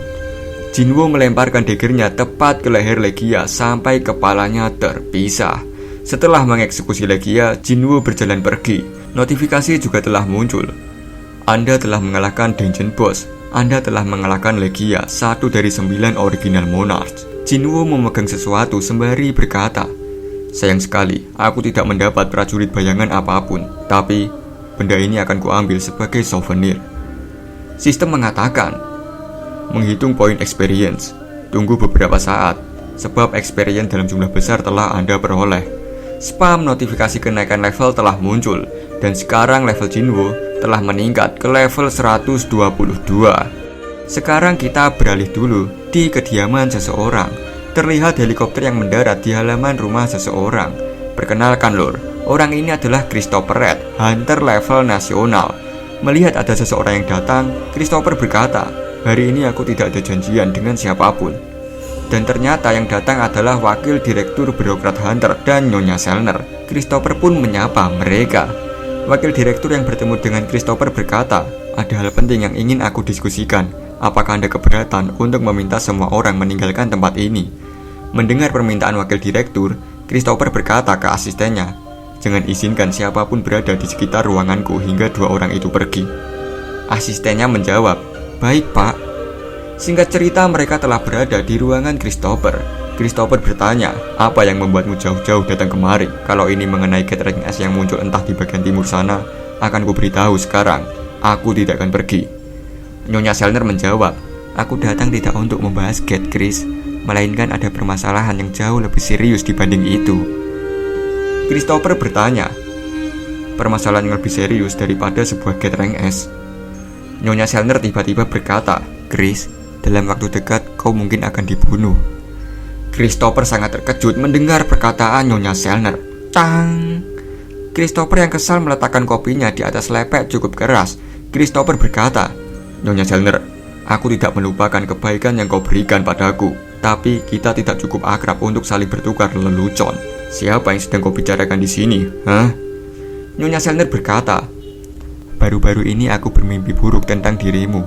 S1: Jinwo melemparkan daggernya tepat ke leher Legia sampai kepalanya terpisah. Setelah mengeksekusi Legia, Jinwo berjalan pergi. Notifikasi juga telah muncul. Anda telah mengalahkan Dungeon Boss. Anda telah mengalahkan Legia, satu dari 9 original monarchs. Jinwo memegang sesuatu sembari berkata, Sayang sekali, aku tidak mendapat prajurit bayangan apapun. Tapi, benda ini akan kuambil sebagai souvenir. Sistem mengatakan, menghitung poin experience. Tunggu beberapa saat, sebab experience dalam jumlah besar telah Anda peroleh. Spam notifikasi kenaikan level telah muncul, dan sekarang level Jinwo telah meningkat ke level 122. Sekarang kita beralih dulu di kediaman seseorang. Terlihat helikopter yang mendarat di halaman rumah seseorang. Perkenalkan lor, orang ini adalah Christopher Red, hunter level nasional. Melihat ada seseorang yang datang, Christopher berkata, "Hari ini aku tidak ada janjian dengan siapapun." Dan ternyata yang datang adalah wakil direktur birokrat Hunter dan Nyonya Selner. Christopher pun menyapa mereka. Wakil direktur yang bertemu dengan Christopher berkata, "Ada hal penting yang ingin aku diskusikan. Apakah Anda keberatan untuk meminta semua orang meninggalkan tempat ini?" Mendengar permintaan wakil direktur, Christopher berkata ke asistennya, "Jangan izinkan siapapun berada di sekitar ruanganku hingga 2 orang itu pergi." Asistennya menjawab, "Baik, Pak." Singkat cerita, mereka telah berada di ruangan Christopher. Christopher bertanya, "Apa yang membuatmu jauh-jauh datang kemari? Kalau ini mengenai gathering es yang muncul entah di bagian timur sana, akan kuberitahu sekarang. Aku tidak akan pergi." Nyonya Selner menjawab, "Aku datang tidak untuk membahas gate, Chris, melainkan ada permasalahan yang jauh lebih serius dibanding itu." Christopher bertanya, "Permasalahan yang lebih serius daripada sebuah gathering es?" Nyonya Selner tiba-tiba berkata, "Chris, dalam waktu dekat kau mungkin akan dibunuh." Christopher sangat terkejut mendengar perkataan Nyonya Selner. Tang! Christopher yang kesal meletakkan kopinya di atas lepek cukup keras. Christopher berkata, "Nyonya Selner, aku tidak melupakan kebaikan yang kau berikan padaku. Tapi kita tidak cukup akrab untuk saling bertukar lelucon. Siapa yang sedang kau bicarakan di sini? Hah?" Nyonya Selner berkata, "Baru-baru ini aku bermimpi buruk tentang dirimu.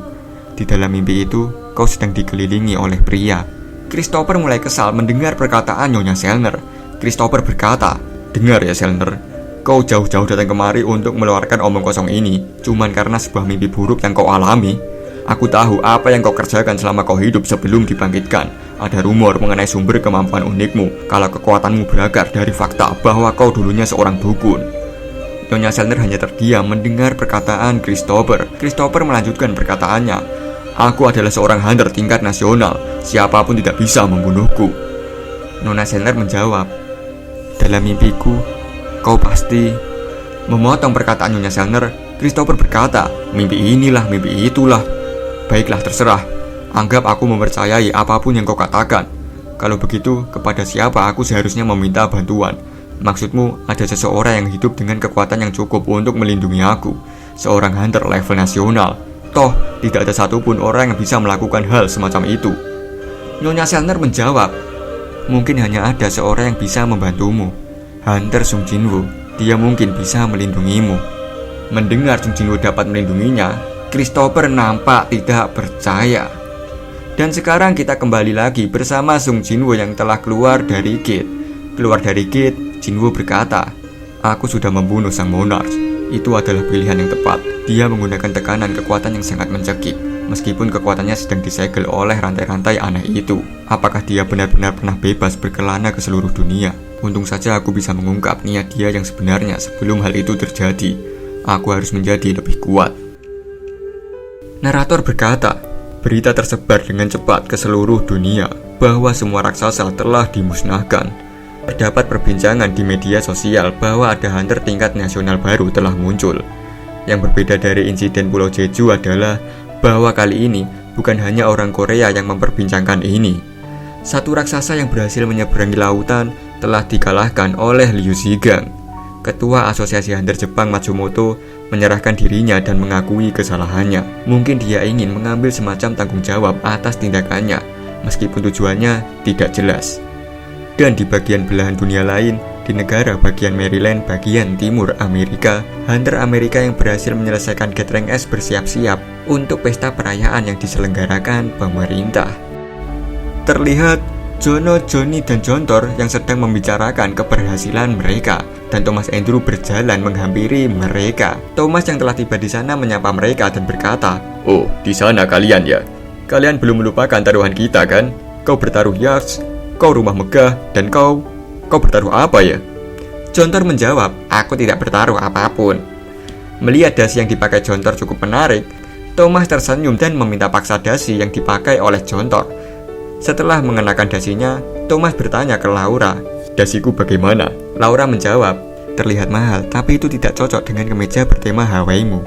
S1: Di dalam mimpi itu, kau sedang dikelilingi oleh pria." Christopher mulai kesal mendengar perkataan Nyonya Selner. Christopher berkata, "Dengar ya Selner, kau jauh-jauh datang kemari untuk meluarkan omong kosong ini cuman karena sebuah mimpi buruk yang kau alami. Aku tahu apa yang kau kerjakan selama kau hidup sebelum dibangkitkan. Ada rumor mengenai sumber kemampuan unikmu kalau kekuatanmu berakar dari fakta bahwa kau dulunya seorang dukun." Nyonya Selner hanya terdiam mendengar perkataan Christopher. Christopher melanjutkan perkataannya, "Aku adalah seorang hunter tingkat nasional. Siapapun tidak bisa membunuhku." Nyonya Selner menjawab, "Dalam mimpiku, kau pasti..." Memotong perkataan Nyonya Selner, Christopher berkata, "Mimpi inilah, mimpi itulah." "Baiklah, terserah. Anggap aku mempercayai apapun yang kau katakan. Kalau begitu, kepada siapa aku seharusnya meminta bantuan? Maksudmu, ada seseorang yang hidup dengan kekuatan yang cukup untuk melindungi aku. Seorang hunter level nasional. Toh, tidak ada satupun orang yang bisa melakukan hal semacam itu." Nyonya Selner menjawab, "Mungkin hanya ada seorang yang bisa membantumu. Hunter Sung Jinwoo. Dia mungkin bisa melindungimu." Mendengar Sung Jinwoo dapat melindunginya, Christopher nampak tidak percaya. Dan sekarang kita kembali lagi bersama Sung Jinwoo yang telah keluar dari gate. Keluar dari gate, Jinwoo berkata, "Aku sudah membunuh sang monarch. Itu adalah pilihan yang tepat. Dia menggunakan tekanan kekuatan yang sangat mencekik. Meskipun kekuatannya sedang disegel oleh rantai-rantai aneh itu. Apakah dia benar-benar pernah bebas berkelana ke seluruh dunia? Untung saja aku bisa mengungkap niat dia yang sebenarnya sebelum hal itu terjadi. Aku harus menjadi lebih kuat." Narator berkata, berita tersebar dengan cepat ke seluruh dunia bahwa semua raksasa telah dimusnahkan. Terdapat perbincangan di media sosial bahwa ada hunter tingkat nasional baru telah muncul. Yang berbeda dari insiden Pulau Jeju adalah bahwa kali ini bukan hanya orang Korea yang memperbincangkan ini. Satu raksasa yang berhasil menyeberangi lautan telah dikalahkan oleh Liu Zigang. Ketua Asosiasi Hunter Jepang Matsumoto menyerahkan dirinya dan mengakui kesalahannya. Mungkin dia ingin mengambil semacam tanggung jawab atas tindakannya, meskipun tujuannya tidak jelas. Dan di bagian belahan dunia lain, di negara bagian Maryland bagian timur Amerika, hunter Amerika yang berhasil menyelesaikan gathering es bersiap-siap untuk pesta perayaan yang diselenggarakan pemerintah. Terlihat Jono, Johnny, dan Jontor yang sedang membicarakan keberhasilan mereka, dan Thomas Andrew berjalan menghampiri mereka. Thomas yang telah tiba di sana menyapa mereka dan berkata, "Oh, di sana kalian ya. Kalian belum melupakan taruhan kita kan? Kau bertaruh yards, kau rumah megah, dan kau..." Kau bertaruh apa ya? Jontor menjawab, aku tidak bertaruh apapun. Melihat dasi yang dipakai Jontor cukup menarik, Thomas tersenyum dan meminta paksa dasi yang dipakai oleh Jontor. Setelah mengenakan dasinya, Thomas bertanya ke Laura, dasiku bagaimana? Laura menjawab, terlihat mahal, tapi itu tidak cocok dengan kemeja bertema Hawaii-mu.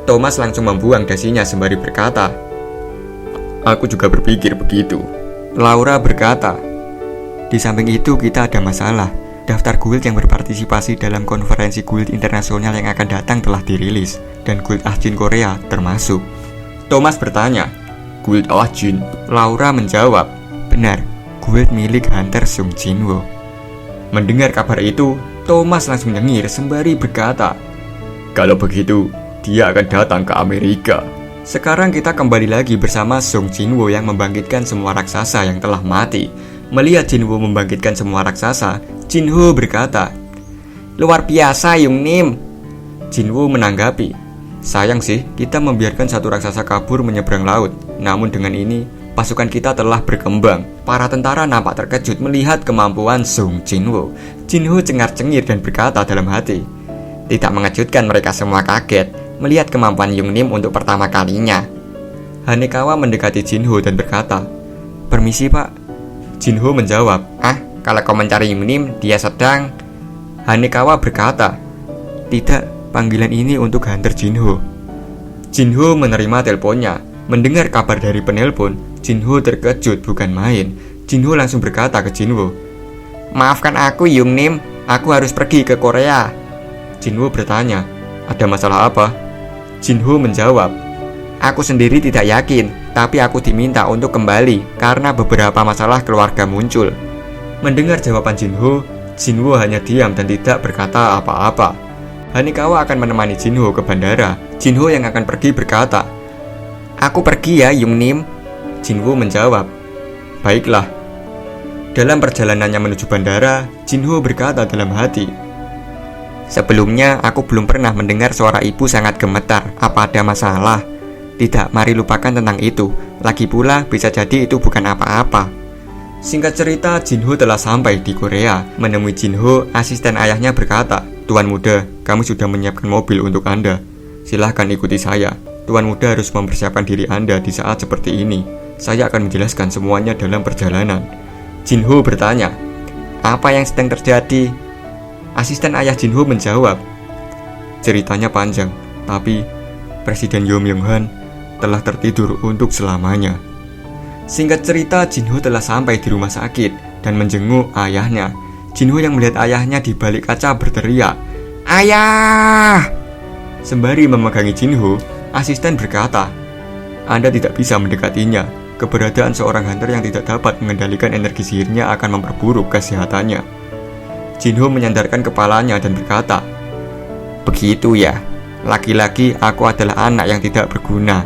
S1: Thomas langsung membuang dasinya sembari berkata, aku juga berpikir begitu. Laura berkata, di samping itu kita ada masalah. Daftar guild yang berpartisipasi dalam konferensi guild internasional yang akan datang telah dirilis, dan guild Ajin Korea termasuk. Thomas bertanya, guild Ajin? Laura menjawab, benar, guild milik Hunter Sung Jinwoo. Mendengar kabar itu, Thomas langsung nyengir sembari berkata, kalau begitu, dia akan datang ke Amerika. Sekarang kita kembali lagi bersama Sung Jinwoo yang membangkitkan semua raksasa yang telah mati. Melihat Jinwoo membangkitkan semua raksasa, Jinho berkata, luar biasa Yungnim. Jinwoo menanggapi, sayang sih kita membiarkan satu raksasa kabur menyeberang laut. Namun dengan ini, pasukan kita telah berkembang. Para tentara nampak terkejut melihat kemampuan Sung Jinwoo. Jinho cengar-cengir dan berkata dalam hati, tidak mengejutkan mereka semua kaget melihat kemampuan Yungnim untuk pertama kalinya. Hanekawa mendekati Jinho dan berkata, permisi pak. Jinho menjawab, kalau kau mencari Yungnim, dia sedang... Hanekawa berkata, tidak, panggilan ini untuk Hunter Jinho. Jinho menerima teleponnya. Mendengar kabar dari penelpon, Jinho terkejut bukan main. Jinho langsung berkata ke Jinho, maafkan aku Yungnim, aku harus pergi ke Korea. Jinho bertanya, ada masalah apa? Jinho menjawab, aku sendiri tidak yakin, tapi aku diminta untuk kembali karena beberapa masalah keluarga muncul. Mendengar jawaban Jinho, Jinho hanya diam dan tidak berkata apa-apa. Hanekawa akan menemani Jinho ke bandara. Jinho yang akan pergi berkata, aku pergi ya Yungnim. Jinho menjawab, baiklah. Dalam perjalanannya menuju bandara, Jinho berkata dalam hati, sebelumnya aku belum pernah mendengar suara ibu sangat gemetar. Apa ada masalah? Tidak, mari lupakan tentang itu. Lagi pula, bisa jadi itu bukan apa-apa. Singkat cerita, Jinho telah sampai di Korea. Menemui Jinho, asisten ayahnya berkata, Tuan muda, kami sudah menyiapkan mobil untuk Anda. Silahkan ikuti saya. Tuan muda harus mempersiapkan diri Anda di saat seperti ini. Saya akan menjelaskan semuanya dalam perjalanan. Jinho bertanya, apa yang sedang terjadi? Asisten ayah Jinho menjawab, ceritanya panjang, tapi Presiden Yoon Myung-han telah tertidur untuk selamanya. Singkat cerita, Jinho telah sampai di rumah sakit dan menjenguk ayahnya. Jinho yang melihat ayahnya di balik kaca berteriak, ayah! Sembari memegangi Jinho, asisten berkata, Anda tidak bisa mendekatinya. Keberadaan seorang hunter yang tidak dapat mengendalikan energi sihirnya akan memperburuk kesehatannya. Jinho menyandarkan kepalanya dan berkata, begitu ya, laki-laki aku adalah anak yang tidak berguna.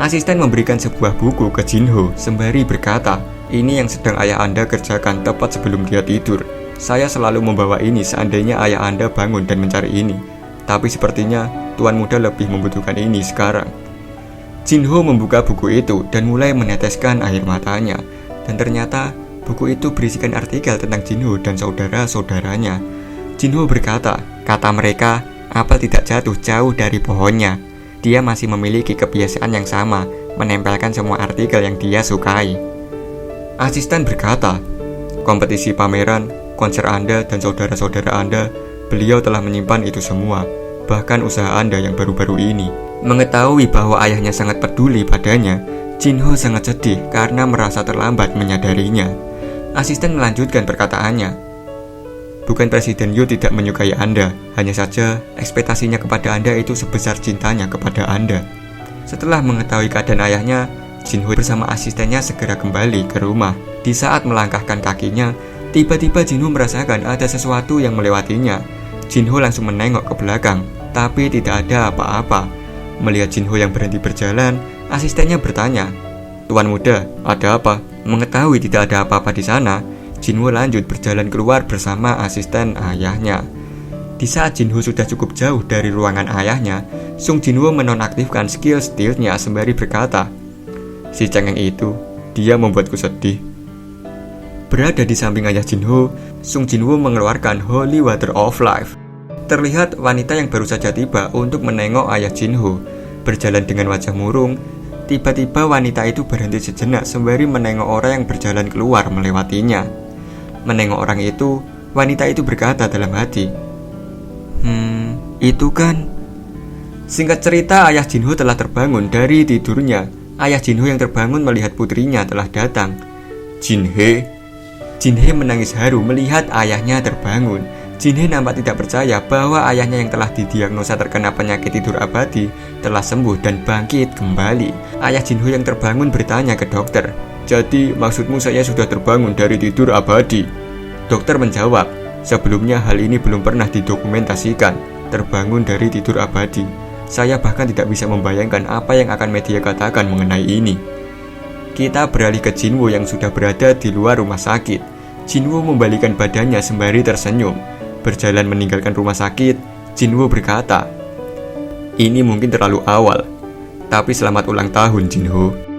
S1: Asisten memberikan sebuah buku ke Jinho sembari berkata, ini yang sedang ayah Anda kerjakan tepat sebelum dia tidur. Saya selalu membawa ini seandainya ayah Anda bangun dan mencari ini. Tapi sepertinya Tuan muda lebih membutuhkan ini sekarang. Jinho membuka buku itu dan mulai meneteskan air matanya. Dan ternyata buku itu berisikan artikel tentang Jinho dan saudara-saudaranya. Jinho berkata, kata mereka, apel tidak jatuh jauh dari pohonnya. Dia masih memiliki kebiasaan yang sama, menempelkan semua artikel yang dia sukai. Asisten berkata, kompetisi pameran, konser Anda dan saudara-saudara Anda, beliau telah menyimpan itu semua. Bahkan usaha Anda yang baru-baru ini. Mengetahui bahwa ayahnya sangat peduli padanya, Jinho sangat sedih karena merasa terlambat menyadarinya. Asisten melanjutkan perkataannya, bukan Presiden Yu tidak menyukai Anda, hanya saja ekspektasinya kepada Anda itu sebesar cintanya kepada Anda. Setelah mengetahui keadaan ayahnya, Jinho bersama asistennya segera kembali ke rumah. Di saat melangkahkan kakinya, tiba-tiba Jinho merasakan ada sesuatu yang melewatinya. Jinho langsung menengok ke belakang, tapi tidak ada apa-apa. Melihat Jinho yang berhenti berjalan, asistennya bertanya, Tuan muda, ada apa? Mengetahui tidak ada apa-apa di sana, Jinho lanjut berjalan keluar bersama asisten ayahnya. Di saat Jinho sudah cukup jauh dari ruangan ayahnya, Sung Jinwoo menonaktifkan skill stealth-nya sembari berkata, si cengeng itu, dia membuatku sedih. Berada di samping ayah Jinho, Sung Jinwoo mengeluarkan Holy Water of Life. Terlihat wanita yang baru saja tiba untuk menengok ayah Jinho. Berjalan dengan wajah murung, tiba-tiba wanita itu berhenti sejenak sembari menengok orang yang berjalan keluar melewatinya. Menengok orang itu, wanita itu berkata dalam hati, itu kan. Singkat cerita, ayah Jinho telah terbangun dari tidurnya. Ayah Jinho yang terbangun melihat putrinya telah datang. Jinhe menangis haru melihat ayahnya terbangun. Jinhe nampak tidak percaya bahwa ayahnya yang telah didiagnosa terkena penyakit tidur abadi telah sembuh dan bangkit kembali. Ayah Jinho yang terbangun bertanya ke dokter, "Jadi maksudmu saya sudah terbangun dari tidur abadi?" Dokter menjawab, "Sebelumnya hal ini belum pernah didokumentasikan, terbangun dari tidur abadi. Saya bahkan tidak bisa membayangkan apa yang akan media katakan mengenai ini." Kita beralih ke Jinwoo yang sudah berada di luar rumah sakit. Jinwoo membalikkan badannya sembari tersenyum. Berjalan meninggalkan rumah sakit, Jinwoo berkata, "Ini mungkin terlalu awal, tapi selamat ulang tahun, Jinho."